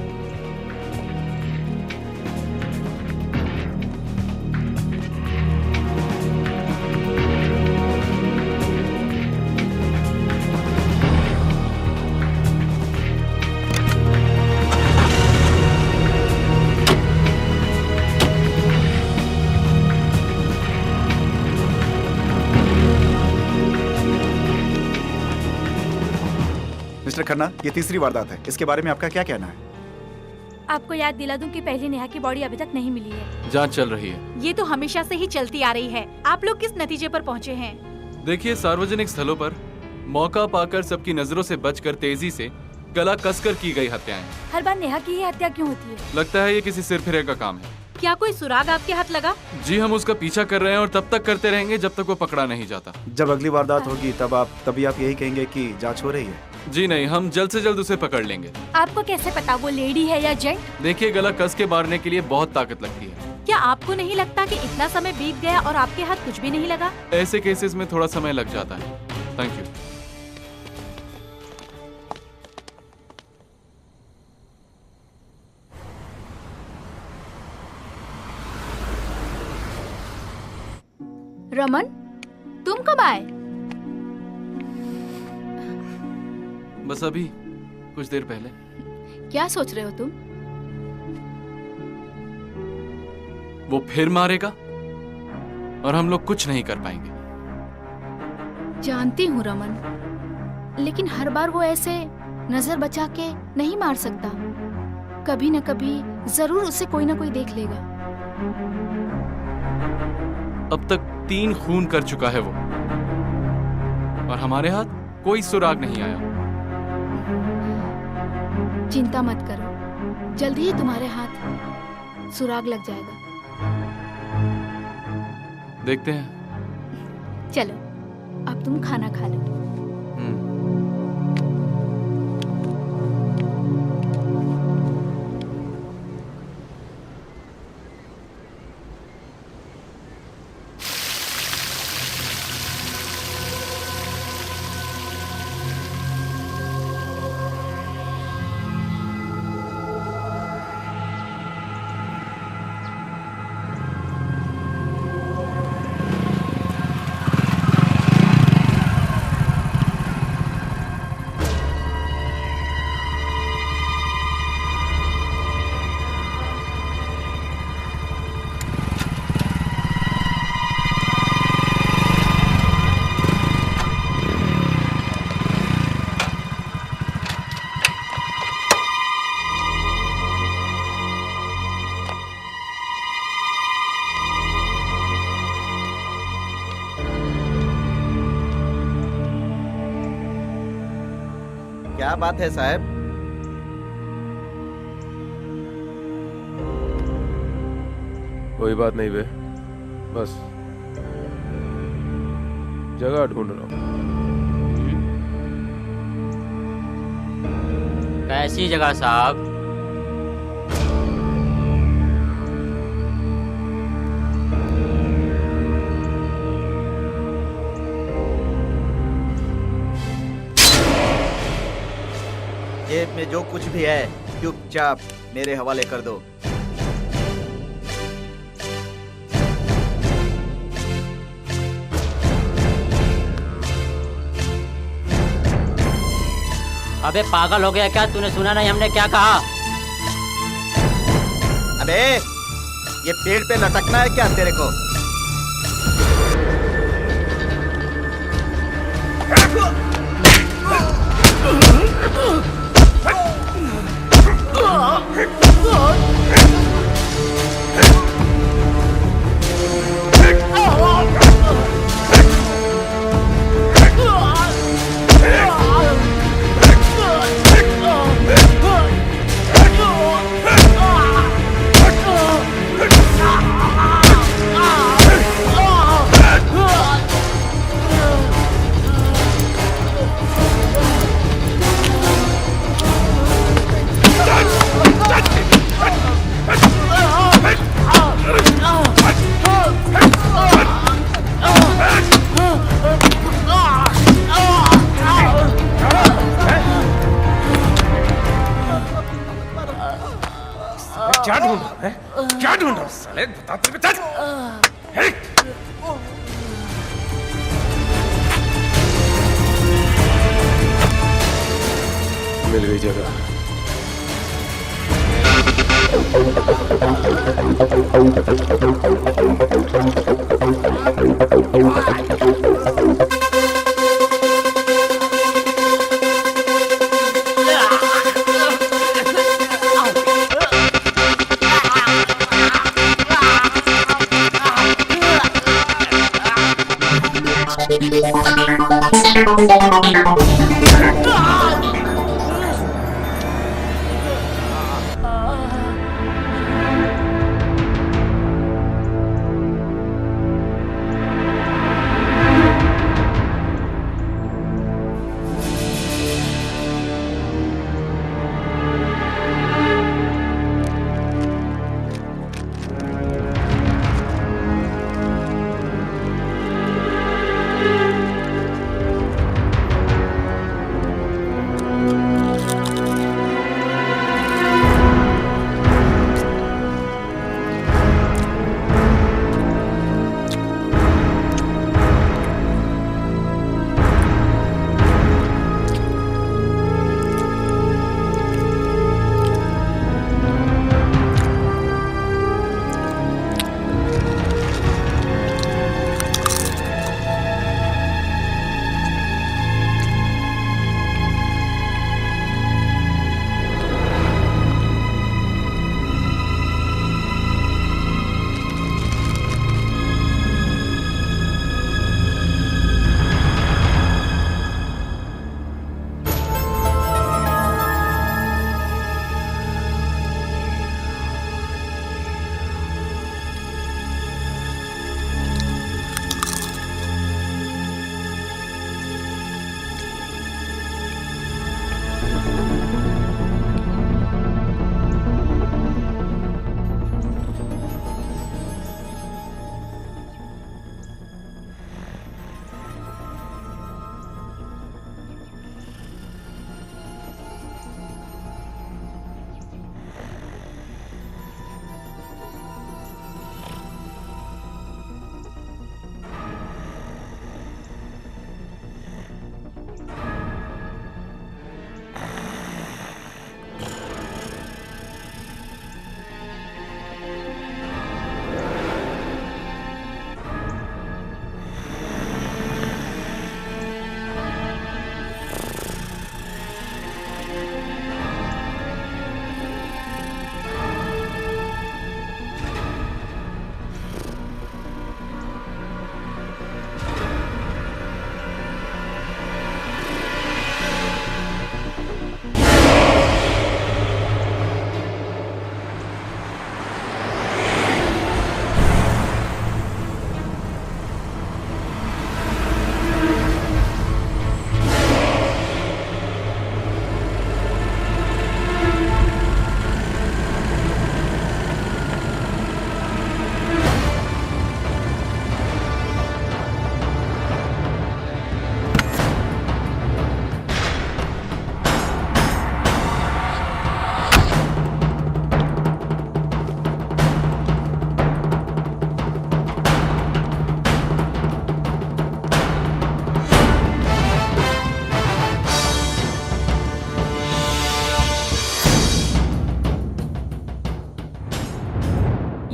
मिस्टर खन्ना, ये तीसरी वारदात है। इसके बारे में आपका क्या कहना है? आपको याद दिला दूं कि पहली नेहा की बॉडी अभी तक नहीं मिली है। जांच चल रही है। ये तो हमेशा से ही चलती आ रही है। आप लोग किस नतीजे पर पहुंचे हैं? देखिए, सार्वजनिक स्थलों पर मौका पाकर सबकी नजरों से बचकर तेजी से गला कसकर की गई हत्याएं। हर बार नेहा की ही हत्या क्यों होती है? लगता है ये किसी सिरफिरे का काम है। क्या कोई सुराग आपके हाथ लगा? जी, हम उसका पीछा कर रहे हैं और तब तक करते रहेंगे जब तक वो पकड़ा नहीं जाता। जब अगली वारदात होगी तभी आप यही कहेंगे कि जांच हो रही है? जी नहीं, हम जल्द से जल्द उसे पकड़ लेंगे। आपको कैसे पता वो लेडी है या जेंट? देखिए, गला कस के मारने के लिए बहुत ताकत लगती है। क्या आपको नहीं लगता कि इतना समय बीत गया और आपके हाथ कुछ भी नहीं लगा? ऐसे केसेस में थोड़ा समय लग जाता है। Thank you. रमन, तुम कब आए? बस अभी कुछ देर पहले। क्या सोच रहे हो तुम? वो फिर मारेगा और हम लोग कुछ नहीं कर पाएंगे। जानती हूँ रमन, लेकिन हर बार वो ऐसे नजर बचा के नहीं मार सकता। कभी न कभी जरूर उसे कोई ना कोई देख लेगा। अब तक 3 खून कर चुका है वो, और हमारे हाथ कोई सुराग नहीं आया। चिंता मत करो, जल्दी ही तुम्हारे हाथ सुराग लग जाएगा। देखते हैं। चलो, अब तुम खाना खा लो। क्या बात है साहब? कोई बात नहीं बे, बस जगह ढूंढ रहा हूँ। कैसी जगह साहब? जेब में जो कुछ भी है चुपचाप मेरे हवाले कर दो। अबे पागल हो गया क्या? तूने सुना नहीं हमने क्या कहा? अबे ये पेड़ पे लटकना है क्या तेरे को? क्या ढूंढ रहा है? क्या ढूंढ रहा है साले? बता तेरे को मिल गई जगह।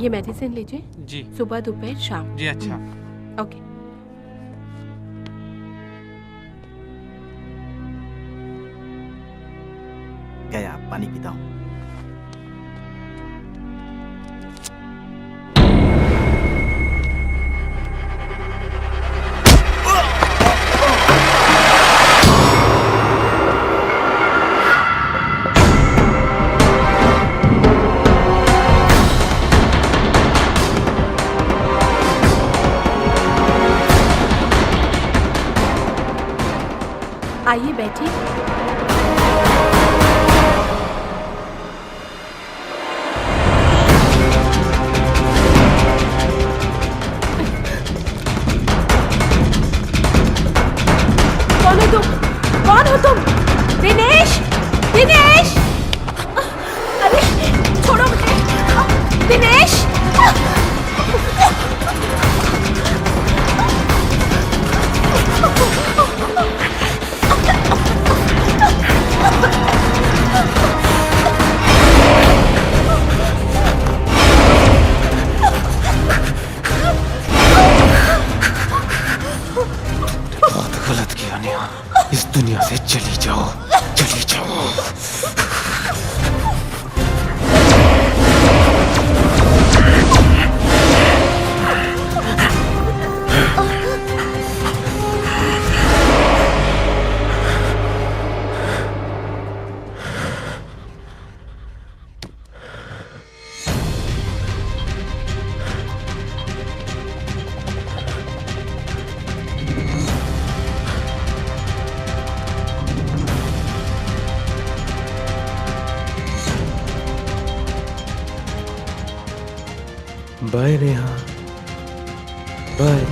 ये मेडिसिन लीजिए जी। सुबह दोपहर शाम। जी अच्छा। ओके। गया, पानी पीता हूँ। आइए बैठिए। कौन हो तुम? कौन हो तुम? दिनेश! दिनेश! अरे छोड़ो मुझे! दिनेश! बहुत गलत किया नेहा, इस दुनिया से चली जाओ, चली जाओ। Bye Neha, bye.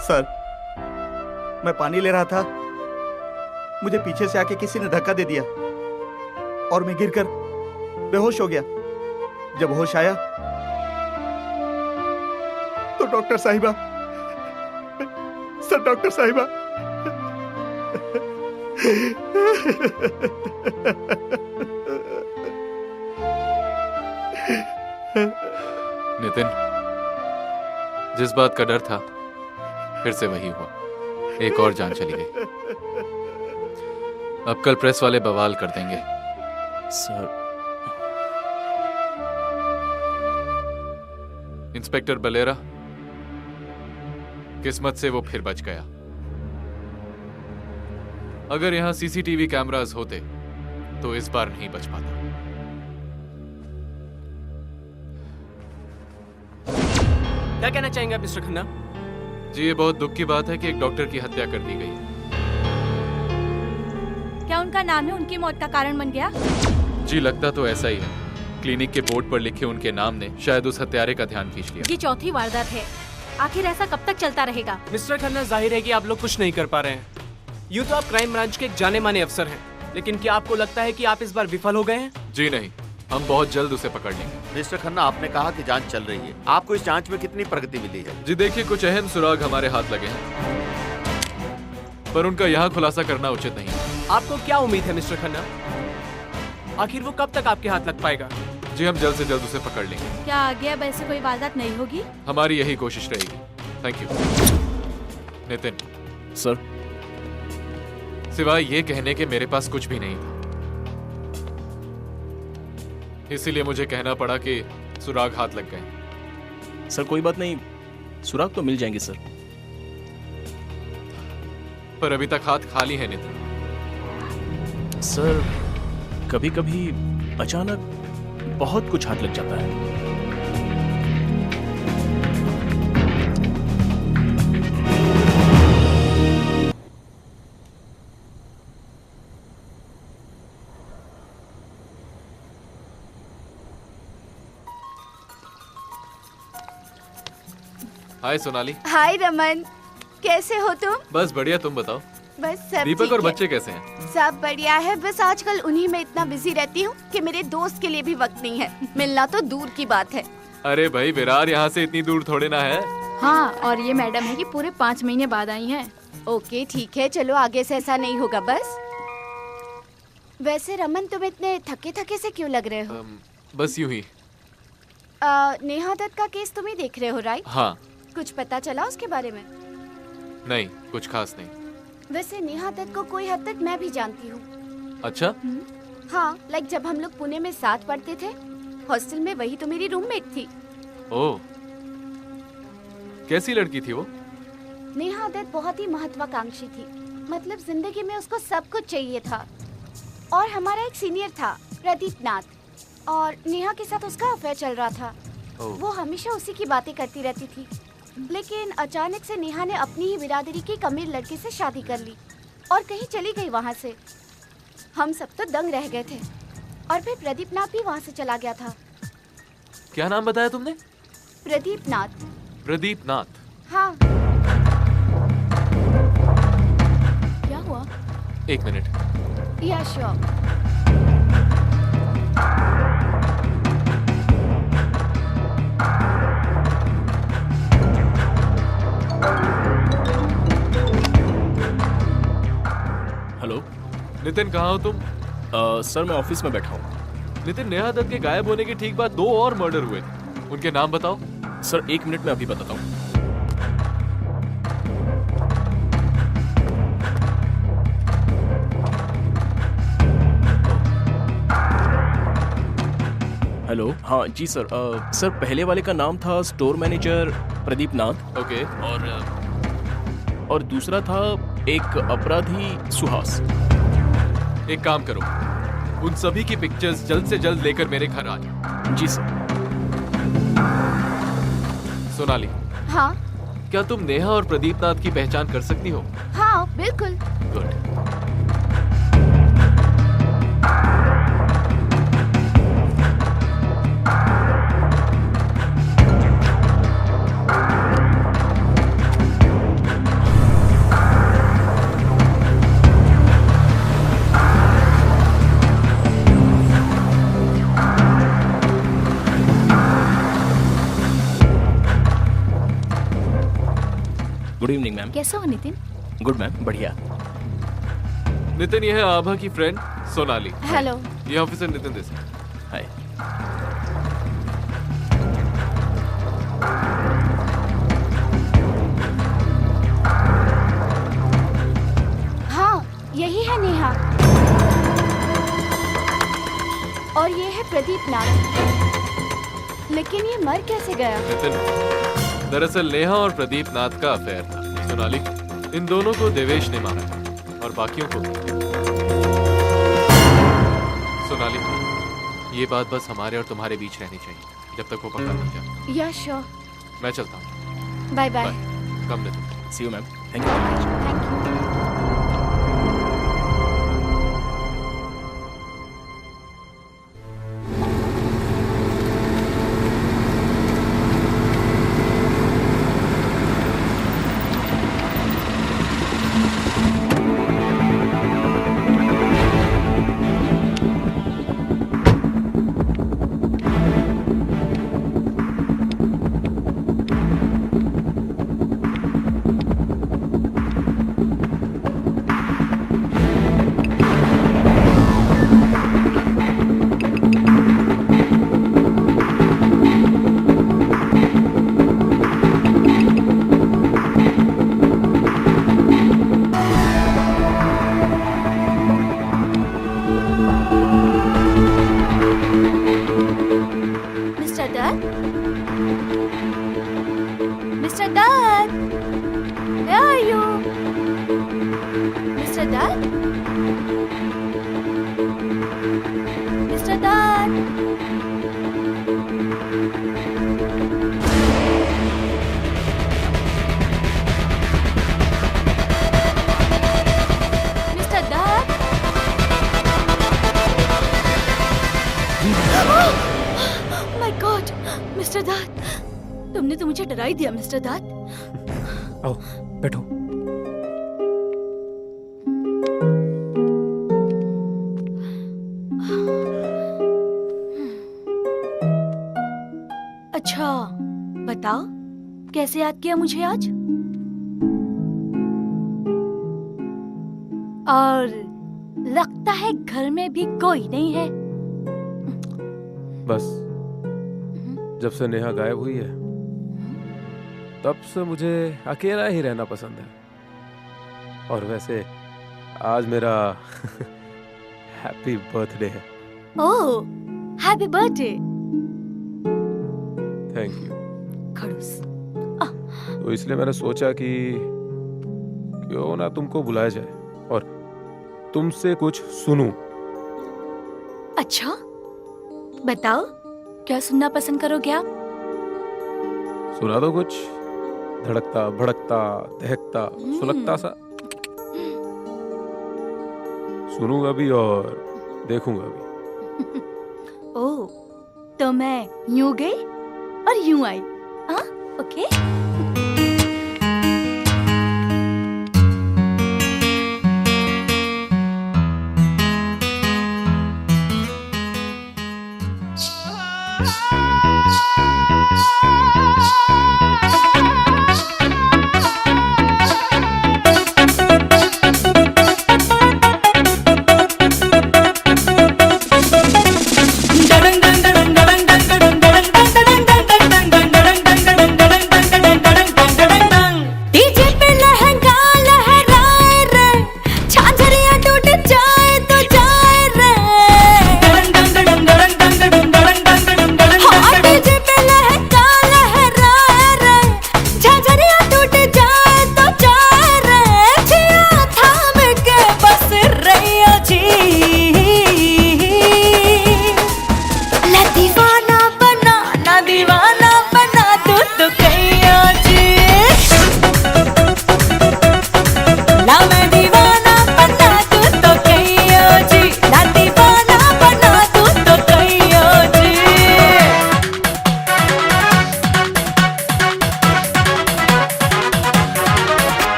सर, मैं पानी ले रहा था, मुझे पीछे से आके किसी ने धक्का दे दिया और मैं गिरकर बेहोश हो गया। जब होश आया तो डॉक्टर साहिबा, सर डॉक्टर साहिबा, नितिन, जिस बात का डर था फिर से वही हुआ, एक और जान चली गई। अब कल प्रेस वाले बवाल कर देंगे। सर, इंस्पेक्टर बलेरा, किस्मत से वो फिर बच गया। अगर यहां सीसीटीवी कैमरास होते तो इस बार नहीं बच पाता। क्या कहना चाहेंगे आप मिस्टर खन्ना? जी, ये बहुत दुख की बात है कि एक डॉक्टर की हत्या कर दी गई है। क्या उनका नाम ही उनकी मौत का कारण बन गया? जी, लगता तो ऐसा ही है। क्लिनिक के बोर्ड पर लिखे उनके नाम ने शायद उस हत्यारे का ध्यान खींच लिया। ये चौथी वारदात है। आखिर ऐसा कब तक चलता रहेगा? मिस्टर खन्ना, जाहिर है कि आप लोग कुछ नहीं कर पा रहे हैं। यूँ तो आप क्राइम ब्रांच के एक जाने माने अफसर हैं, लेकिन क्या आपको लगता है कि आप इस बार विफल हो गए हैं? जी नहीं, हम बहुत जल्द उसे पकड़ लेंगे। मिस्टर खन्ना, आपने कहा कि जांच चल रही है, आपको इस जांच में कितनी प्रगति मिली है? जी देखिए, कुछ अहम सुराग हमारे हाथ लगे हैं, पर उनका यहाँ खुलासा करना उचित नहीं है। आपको क्या उम्मीद है मिस्टर खन्ना? आखिर वो कब तक आपके हाथ लग पाएगा? जी, हम जल्द से जल्द उसे पकड़ लेंगे। क्या आगे अब ऐसी कोई वारदात नहीं होगी? हमारी यही कोशिश रहेगी। Thank you. नितिन सर, सिवाय ये कहने के मेरे पास कुछ भी नहीं था, इसीलिए मुझे कहना पड़ा कि सुराग हाथ लग गए। सर कोई बात नहीं, सुराग तो मिल जाएंगे सर। पर अभी तक हाथ खाली है नितिन। सर, कभी कभी अचानक बहुत कुछ हाथ लग जाता है। हाय सोनाली। हाय रमन, कैसे हो तुम? बस बढ़िया, तुम बताओ। बस सब दीपक ठीक और है। बच्चे कैसे हैं? सब बढ़िया है, बस आजकल उन्हीं में इतना बिजी रहती हूँ कि मेरे दोस्त के लिए भी वक्त नहीं है। मिलना तो दूर की बात है। अरे भाई विरार यहाँ से इतनी दूर थोड़े ना है। हाँ, और ये मैडम है कि पूरे 5 महीने बाद आई हैं। ओके ठीक है, चलो आगे से ऐसा नहीं होगा बस। वैसे रमन, तुम इतने थके थके से क्यों लग रहे हो? बस यूं ही। नेहा दत्त का केस तुम ही देख रहे हो, राइट? हाँ। कुछ पता चला उसके बारे में? नहीं, कुछ खास नहीं। वैसे नेहा दत्त को कोई हद तक मैं भी जानती हूँ। अच्छा? हाँ, लाइक जब हम लोग पुणे में साथ पढ़ते थे, हॉस्टल में वही तो मेरी रूममेट थी। ओह, कैसी लड़की थी वो? नेहा दत्त बहुत ही महत्वाकांक्षी थी। मतलब जिंदगी में उसको सब कुछ चाहिए था। और हमारा एक सीनियर था, प्रदीप नाथ, और नेहा के साथ उसका अफेयर चल रहा था। वो हमेशा उसी की बातें करती रहती थी। लेकिन अचानक से नेहा ने अपनी ही बिरादरी के एक अमीर लड़के से शादी कर ली और कहीं चली गई वहाँ से। हम सब तो दंग रह गए थे। और फिर प्रदीप नाथ भी वहाँ से चला गया था। क्या नाम बताया तुमने? प्रदीप नाथ। प्रदीप नाथ। हाँ। क्या हुआ? एक मिनट। या श्योर। हेलो नितिन, कहाँ हो तुम? सर मैं ऑफिस में बैठा हूँ। नितिन, नेहा दत्त के गायब होने के ठीक बाद 2 और मर्डर हुए। उनके नाम बताओ। सर 1 मिनट में अभी बताता हूँ। हेलो, हाँ जी सर। सर पहले वाले का नाम था स्टोर मैनेजर प्रदीप नाथ। ओके। और दूसरा था एक अपराधी सुहास। एक काम करो, उन सभी की पिक्चर्स जल्द से जल्द लेकर मेरे घर आ जाओ। जी सर। सोनाली। हाँ। क्या तुम नेहा और प्रदीप नाथ की पहचान कर सकती हो? हाँ बिल्कुल। गुड। Good evening ma'am. कैसे हो नितिन? गुड मैम, बढ़िया। नितिन, यह है आभा की फ्रेंड सोनाली। हेलो। ये ऑफिसर नितिन देसाई। हाय। हाँ, यही है नेहा। और ये है प्रदीप नाथ। लेकिन ये मर कैसे गया? नितिन, दरअसल नेहा और प्रदीप नाथ का अफेयर था। सोनाली, इन दोनों को देवेश ने मारा है और बाकियों को। सोनाली, ये बात बस हमारे और तुम्हारे बीच रहनी चाहिए जब तक वो पकड़ा नहीं जाता। या श्योर। मैं चलता हूँ। Bye bye. Come Nitin. See you ma'am. Thank you very much. Mr. Dutt? Where are you? Mr. Dutt? Mr. Dutt? Mr. Dutt? Oh my God! Mr. Dutt! तुमने तो मुझे डरा ही दिया मिस्टर दत्त। आओ बैठो। अच्छा बताओ, कैसे याद किया मुझे आज? और लगता है घर में भी कोई नहीं है। बस जब से नेहा गायब हुई है तब से मुझे अकेला ही रहना पसंद है। और वैसे आज मेरा हैप्पी बर्थडे है। ओह, हैप्पी बर्थडे। Thank you. खड़ूस। तो इसलिए मैंने सोचा कि क्यों ना तुमको बुलाया जाए और तुमसे कुछ सुनूं। अच्छा बताओ, क्या सुनना पसंद करोगे आप? सुना दो कुछ धड़कता भड़कता दहकता सुलगता सा। सुनूंगा भी और देखूंगा भी। ओह, तो मैं यूं गई और यूं आई। हाँ, ओके।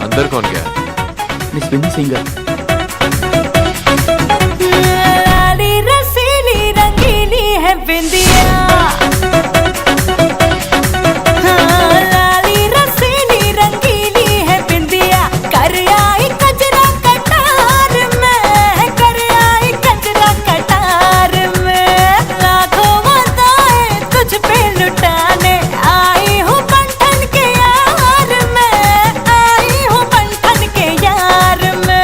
अंदर कौन गया? मिस बिनी सिंगर। लाली रसीली रंगीली है बिंदिया, हाँ, लाली रसीली रंगीली है बिंदिया। कर आई कजरा कटार में, कर आई कजरा कटार में। लाखों मदाएं तुझ पे लुटाने आई हूँ बंठन के यार में, आई हूँ बंठन के यार में।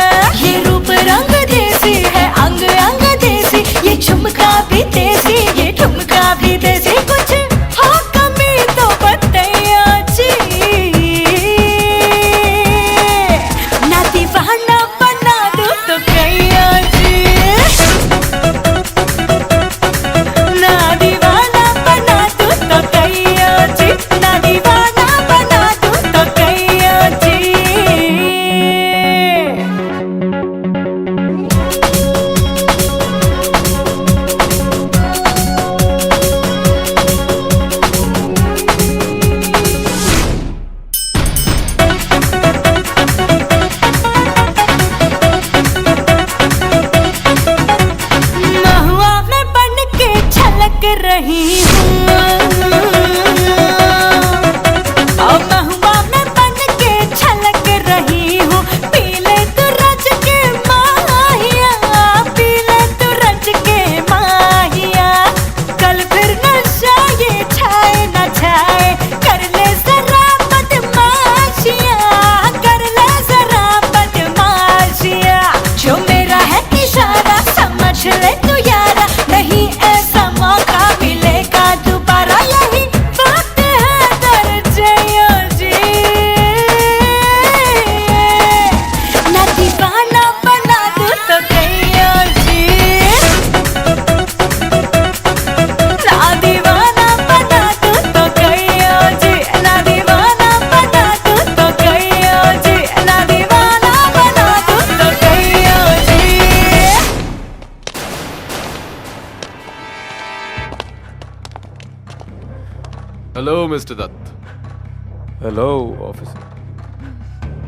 Hello Mister Dutt. Hello officer,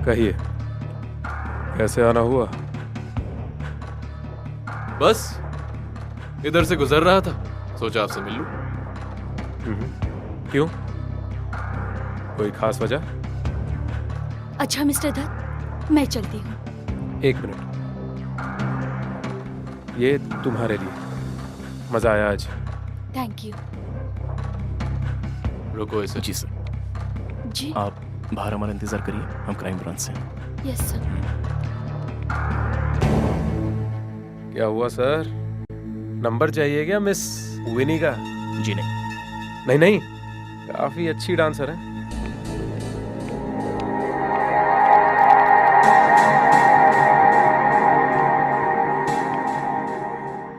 कहिए कैसे आना हुआ? बस इधर से गुजर रहा था, सोचा आपसे मिल लूं। क्यों, कोई खास वजह? अच्छा मिस्टर दत्त, मैं चलती हूँ। एक मिनट, ये तुम्हारे लिए। मजा आया आज। Thank you. रुको इसे। जी सर। जी आप बाहर हमारा इंतजार करिए, हम क्राइम ब्रांच से हैं। Yes sir. क्या हुआ सर, नंबर चाहिए क्या मिस विनी का? जी नहीं। नहीं नहीं, काफी अच्छी डांसर है।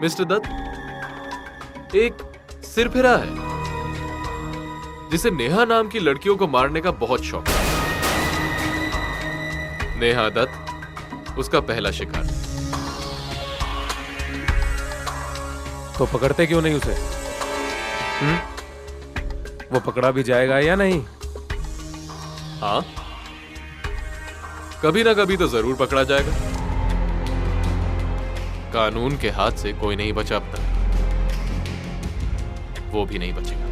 मिस्टर दत्त, एक सिरफिरा है जिसे नेहा नाम की लड़कियों को मारने का बहुत शौक है। नेहा दत्त उसका पहला शिकार। तो पकड़ते क्यों नहीं उसे? वो पकड़ा भी जाएगा या नहीं? हाँ, कभी ना कभी तो जरूर पकड़ा जाएगा। कानून के हाथ से कोई नहीं बचा अब तक, वो भी नहीं बचेगा।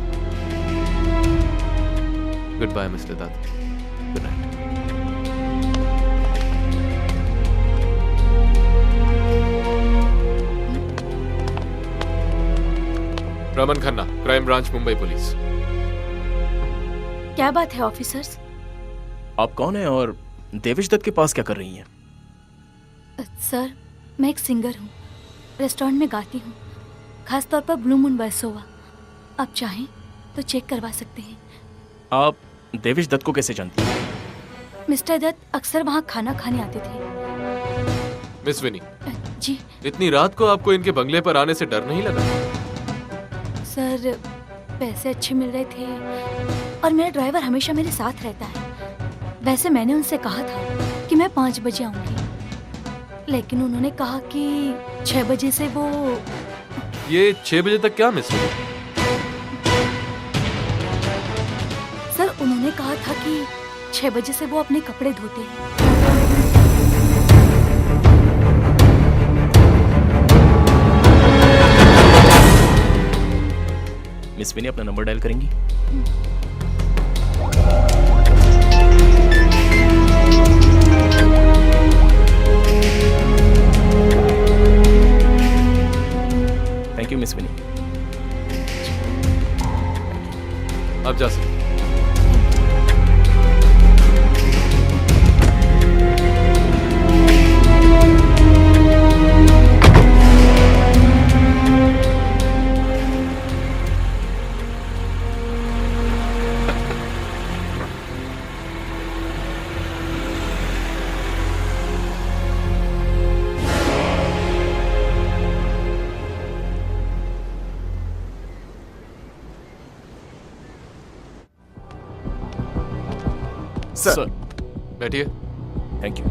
Goodbye Mister Dutt, good night. Raman Khanna, crime branch, Mumbai police. क्या बात है ऑफिसर्स? आप कौन हैं और देवेश दत्त के पास क्या कर रही हैं? सर, मैं एक सिंगर हूँ, रेस्टोरेंट में गाती हूँ, खासतौर पर ब्लू मून बरसोवा। आप चाहें तो चेक करवा सकते हैं। आप देवेश दत्त को कैसे जानती हैं? मिस्टर दत्त अक्सर वहाँ खाना खाने आते थे। मिस विनी जी। इतनी रात को आपको इनके बंगले पर आने से डर नहीं लगा? सर, पैसे अच्छे मिल रहे थे और मेरा ड्राइवर हमेशा मेरे साथ रहता है। वैसे मैंने उनसे कहा था कि मैं 5 बजे आऊंगी, लेकिन उन्होंने कहा कि 6 बजे से वो। ये 6 बजे तक क्या मिस हुआ? सर, उन्होंने कहा था कि 6 बजे से वो अपने कपड़े धोते हैं। मिस विनी अपना नंबर डायल करेंगी? थैंक यू मिस विनी। आप जा सकते। सर, बैठिए। Thank you.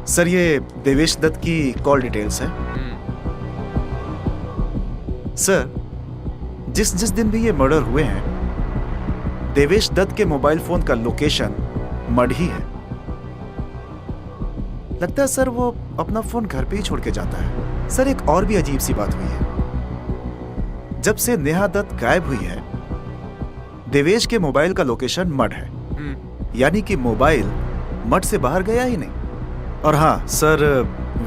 सर, ये देवेश दत्त की कॉल डिटेल्स है। सर, जिस दिन भी ये मर्डर हुए हैं, देवेश दत्त के मोबाइल फोन का लोकेशन मढ़ी है। लगता है सर वो अपना फोन घर पे ही छोड़ के जाता है। सर, एक और भी अजीब सी बात हुई है। जब से नेहा दत्त गायब हुई है, देवेश के मोबाइल का लोकेशन मड है, यानी कि मोबाइल मड से बाहर गया ही नहीं। और हाँ सर,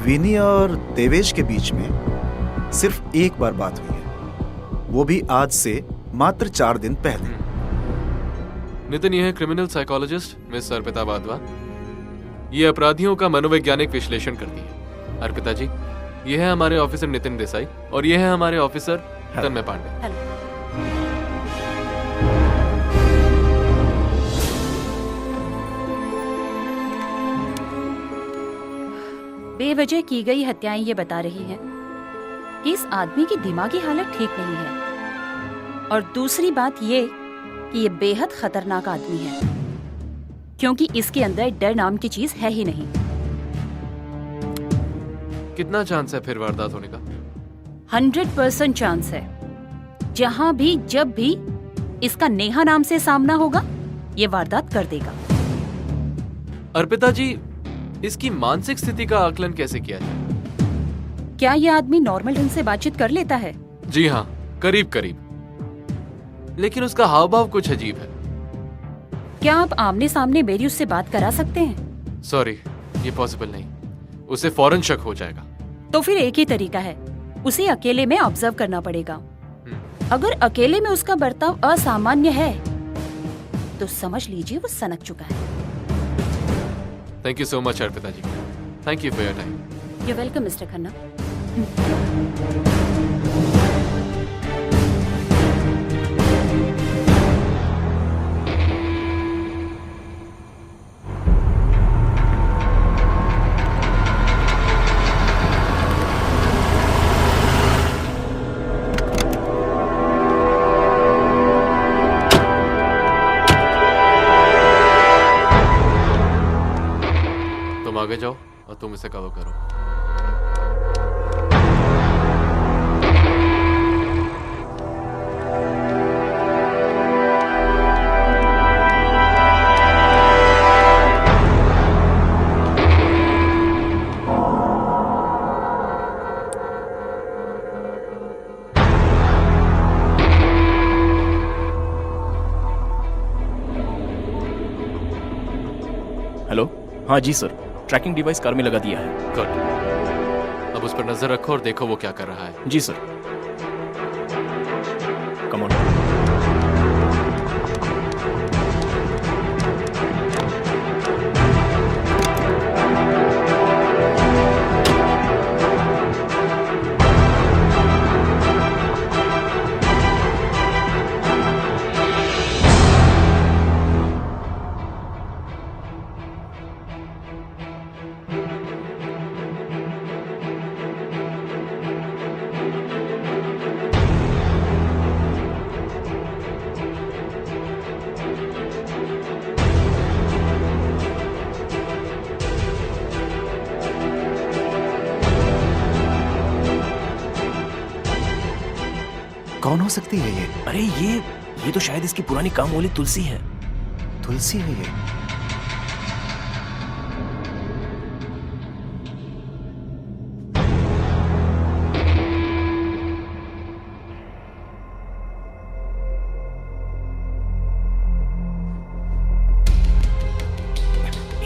विनी और देवेश के बीच में सिर्फ एक बार बात हुई है, वो भी आज से मात्र 4 दिन पहले। नितिन, ये है criminal psychologist miss Arpita Wadhwa. ये अपराधियों का मनोवैज्ञानिक विश्लेषण करती है। अर्पिता जी, ये है हमारे ऑफिसर नितिन देसाई और ये है हमारे ऑफिसर तन्मय पांडे। बेवजह की गई हत्याएं ये बता रही हैं कि इस आदमी की दिमागी हालत ठीक नहीं है, और दूसरी बात ये कि ये बेहद खतरनाक आदमी है, क्योंकि इसके अंदर डर नाम की चीज है ही नहीं। कितना चांस है फिर वारदात होने का? 100% चांस है। जहाँ भी जब भी इसका नेहा नाम से सामना होगा, ये वारदात कर देगा। अर्पिता जी, इसकी मानसिक स्थिति का आकलन कैसे किया जाए? क्या ये आदमी नॉर्मल ढंग से बातचीत कर लेता है? जी हाँ, करीब करीब, लेकिन उसका हाव भाव कुछ अजीब है। क्या आप आमने सामने मेरी उससे बात करा सकते हैं? सॉरी, ये पॉसिबल नहीं, उसे फौरन शक हो जाएगा। तो फिर एक ही तरीका है, उसे अकेले में ऑब्जर्व करना पड़ेगा। अगर अकेले में उसका बर्ताव असामान्य है तो समझ लीजिए वो सनक चुका है। Thank you so much Arpita ji, thank you for your time. You welcome Mister Khanna. तुम आगे जाओ और तुम इसे कवर करो। हेलो, हाँ जी सर, ट्रैकिंग डिवाइस कार में लगा दिया है। गुड, अब उस पर नजर रखो और देखो वो क्या कर रहा है। जी सर। Come on. कौन हो सकती है ये? अरे ये तो शायद इसकी पुरानी काम वाली तुलसी है। तुलसी है ये?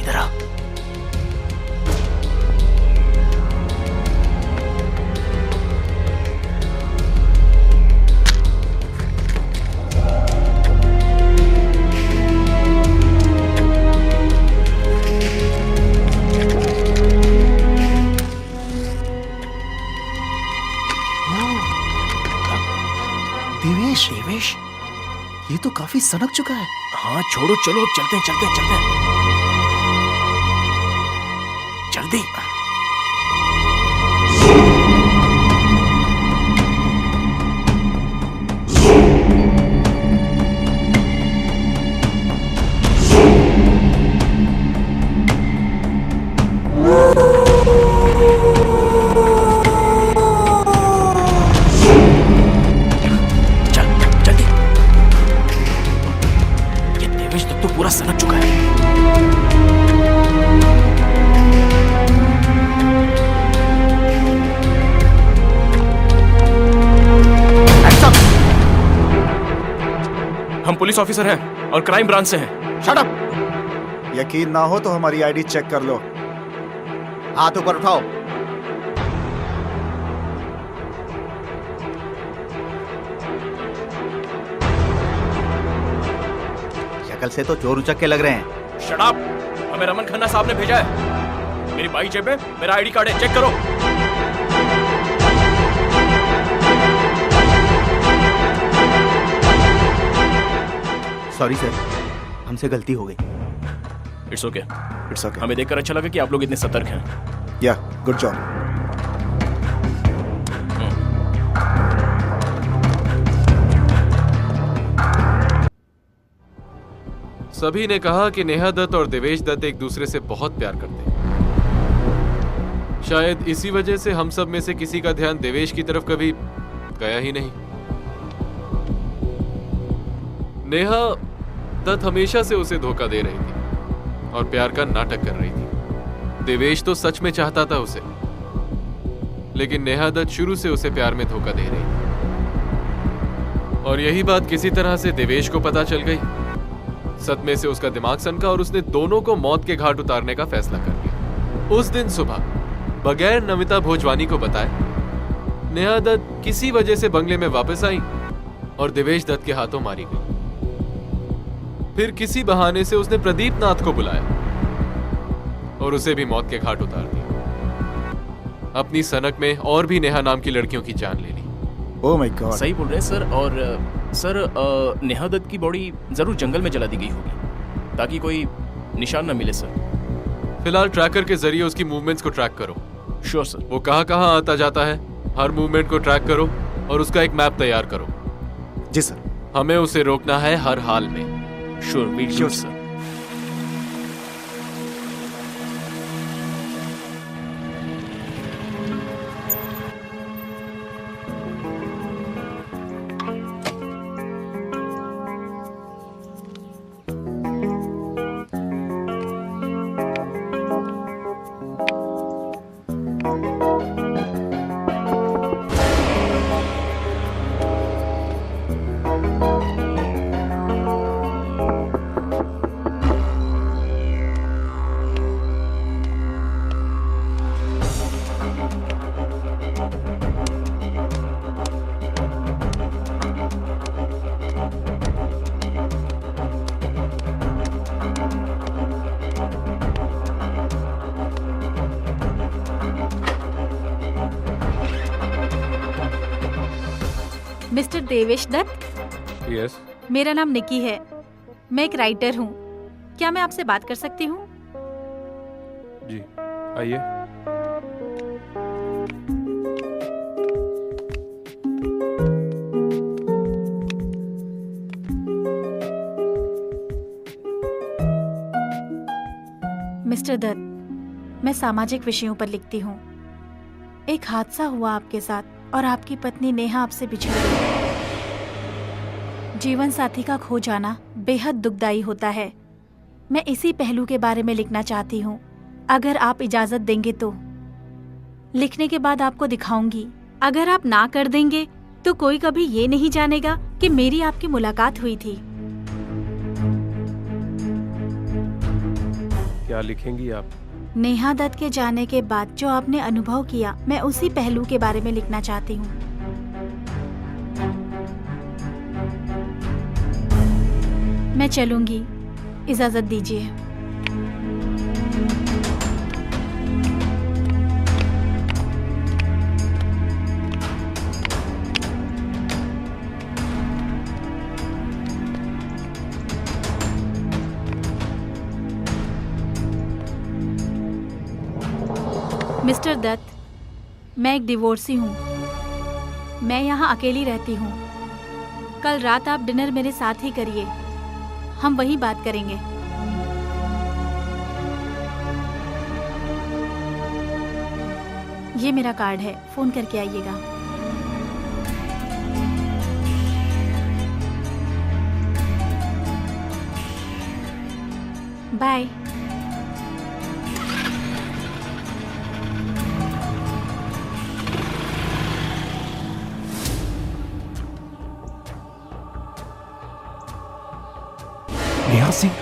इधर आ। देवेश, ये तो काफी सनक चुका है। हाँ छोड़ो, चलो चलते हैं। जल्दी। पूरा सनक चुका है। हम पुलिस ऑफिसर हैं और क्राइम ब्रांच से हैं। Shut up! यकीन ना हो तो हमारी आईडी चेक कर लो। हाथ ऊपर उठाओ। शक्ल से तो चोर उचक्के लग रहे हैं। Shut up! हमें रमन खन्ना साहब ने भेजा है। मेरी बाई जेब में मेरा आईडी कार्ड है, चेक करो। सॉरी सर, हमसे गलती हो गई। It's okay. हमें देखकर अच्छा लगा कि आप लोग इतने सतर्क हैं। या गुड जॉब। सभी ने कहा कि नेहा दत्त और देवेश दत्त एक दूसरे से बहुत प्यार करते हैं। शायद इसी वजह से हम सब में से किसी का ध्यान देवेश की तरफ कभी गया ही नहीं। नेहा दत्त हमेशा से उसे धोखा दे रही थी और प्यार का नाटक कर रही थी। देवेश तो सच में चाहता था उसे, लेकिन नेहा दत्त शुरू से उसे प्यार में धोखा दे रही थी। और यही बात किसी तरह से देवेश को पता चल गई। सदमे से उसका दिमाग सनका और उसने दोनों को मौत के घाट उतारने का फैसला कर लिया। उस दिन सुबह बगैर नमिता भोजवानी को बताए नेहा दत्त किसी वजह से बंगले में वापस आई और देवेश दत्त के हाथों मारी गई। फिर किसी बहाने से उसने प्रदीप नाथ को बुलाया और उसे भी मौत के घाट उतार दिया। अपनी सनक में और भी नेहा नाम की लड़कियों की जान ले ली। ओह माय गॉड, सही बोल रहे हैं सर। और सर नेहा दत्त की बॉडी जरूर जंगल में जला दी गई होगी ताकि कोई निशान न मिले सर। फिलहाल ट्रैकर के जरिए उसकी मूवमेंट्स को ट्रैक करो। Sure sir. वो कहाँ आता जाता है, हर मूवमेंट को ट्रैक करो और उसका एक मैप तैयार करो। जी सर। हमें उसे रोकना है हर हाल में। Sure sir. Mister Devesh Dutt. Yes. मेरा नाम निकी है, मैं एक राइटर हूँ। क्या मैं आपसे बात कर सकती हूँ? जी आइए। मिस्टर दत्त, मैं सामाजिक विषयों पर लिखती हूँ। एक हादसा हुआ आपके साथ और आपकी पत्नी नेहा आपसे बिछड़ गई। जीवन साथी का खो जाना बेहद दुखदाई होता है। मैं इसी पहलू के बारे में लिखना चाहती हूँ, अगर आप इजाजत देंगे तो। लिखने के बाद आपको दिखाऊंगी। अगर आप ना कर देंगे तो कोई कभी ये नहीं जानेगा कि मेरी आपकी मुलाकात हुई थी। क्या लिखेंगी आप? नेहा दत्त के जाने के बाद जो आपने अनुभव किया, मैं उसी पहलू के बारे में लिखना चाहती हूँ। मैं चलूंगी, इजाजत दीजिए। मिस्टर दत्त, मैं एक डिवोर्सी हूँ। मैं यहाँ अकेली रहती हूँ। कल रात आप डिनर मेरे साथ ही करिए, हम वहीं बात करेंगे। ये मेरा कार्ड है, फोन करके आइएगा। बाय। नेहा सिंह,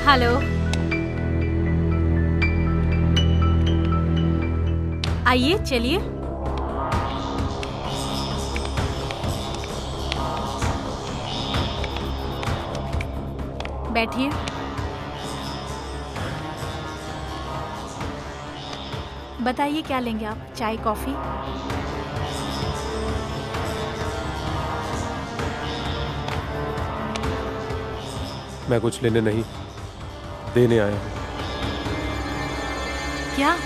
हेलो, आइए चलिए। बैठिए। बताइए क्या लेंगे आप, चाय कॉफी? मैं कुछ लेने नहीं, देने आया हूँ। क्या?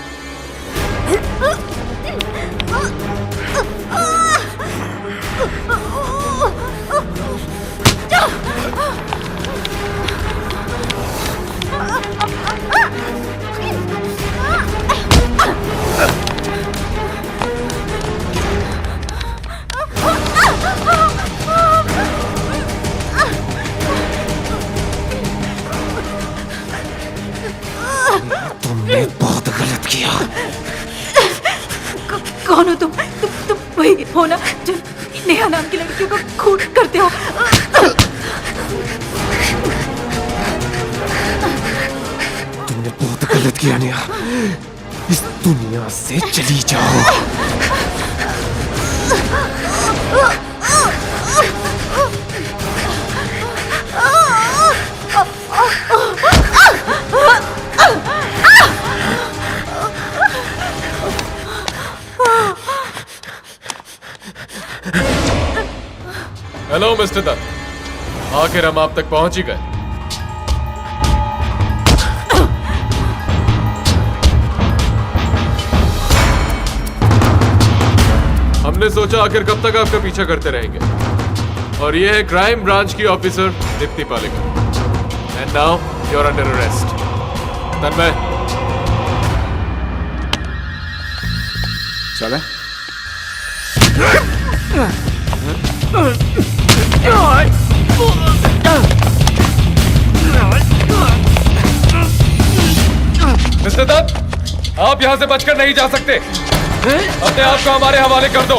तुमने बहुत गलत किया। कौन हो तुम वही हो ना जो नेहा नाम की लड़कियों को खून करते हो? तुमने बहुत गलत किया नेहा, इस दुनिया से चली जाओ। हेलो मिस्टर दत्त, आखिर हम आप तक पहुंच ही गए। हमने सोचा आखिर कब तक आपका पीछा करते रहेंगे। और ये है क्राइम ब्रांच की officer Deepti Palekar. And now you are under arrest. Tanmay, चले। मिस्टर दत्त, आप यहां से बचकर नहीं जा सकते। अपने आप को हमारे हवाले कर दो।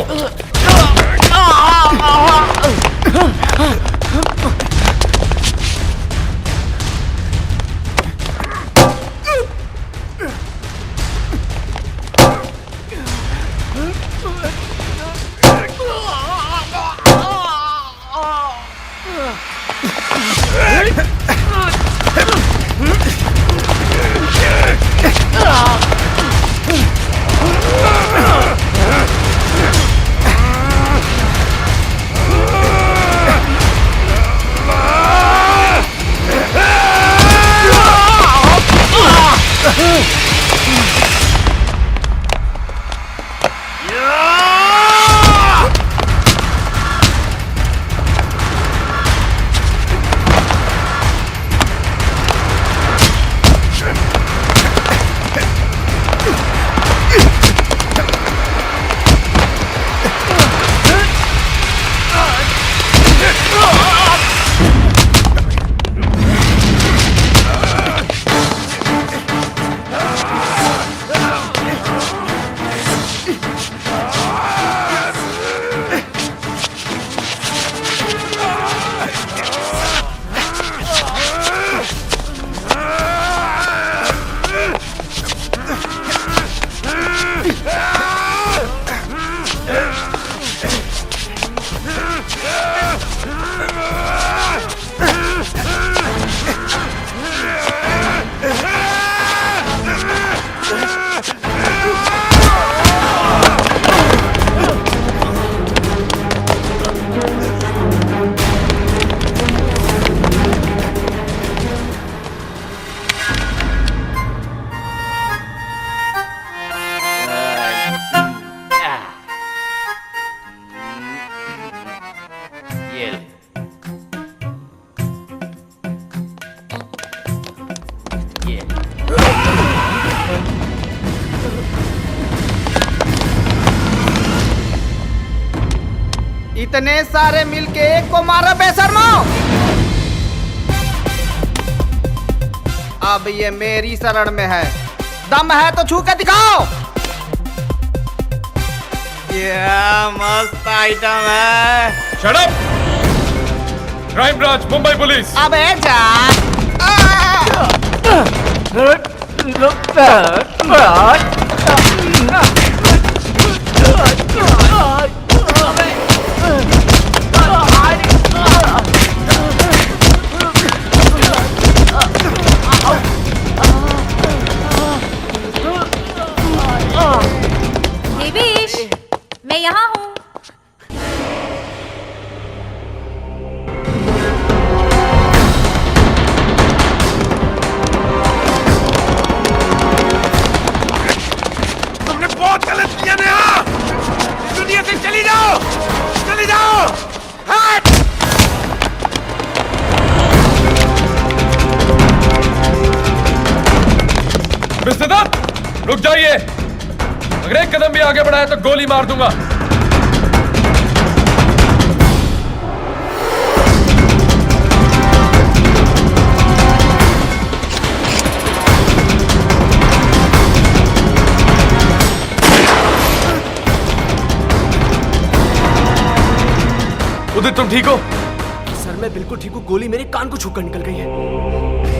इतने सारे मिलके एक को मारा बेशर्मो। अब ये मेरी शरण में है, दम है तो छू के दिखाओ। क्या मस्त आइटम है। Shut up! Crime branch, Mumbai police. अबे जा। देवेश, मैं यहाँ हूँ। तुमने बहुत गलत किया नेहा। इस दुनिया से चली जाओ, चली जाओ। हट! मिस्टर दत्त, रुक जाइए। अगर एक कदम भी आगे बढ़ाया तो गोली मार दूंगा। उदित, तुम ठीक हो? सर मैं बिल्कुल ठीक हूँ। गोली मेरे कान को छूकर निकल गई है।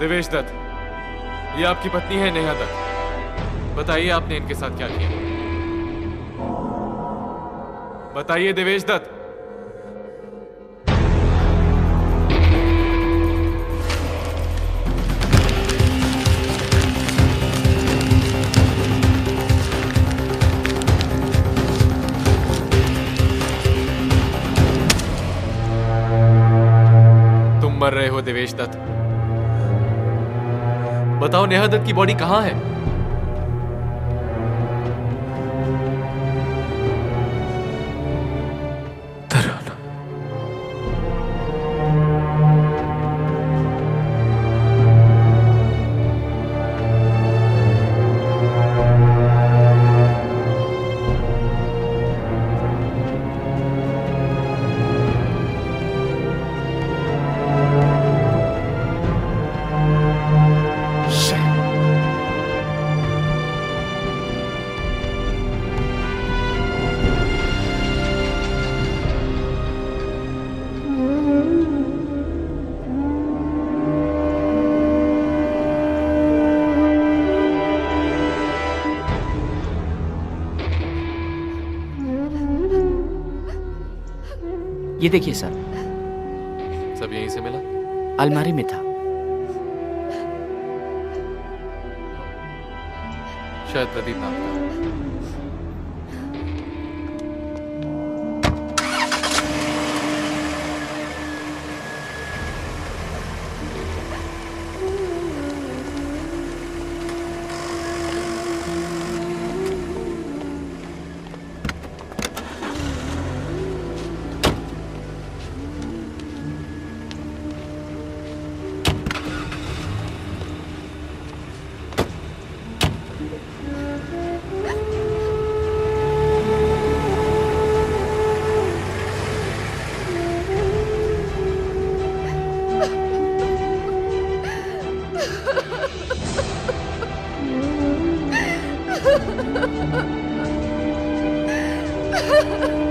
देवेश दत्त, ये आपकी पत्नी है नेहा दत्त। बताइए आपने इनके साथ क्या किया? बताइए देवेश दत्त। तुम मर रहे हो देवेश दत्त। बताओ नेहा दत्त की बॉडी कहां है? ये देखिए सर, सब यहीं से मिला? अलमारी में था। शायद प्रदीप नाम का। Ha ha ha!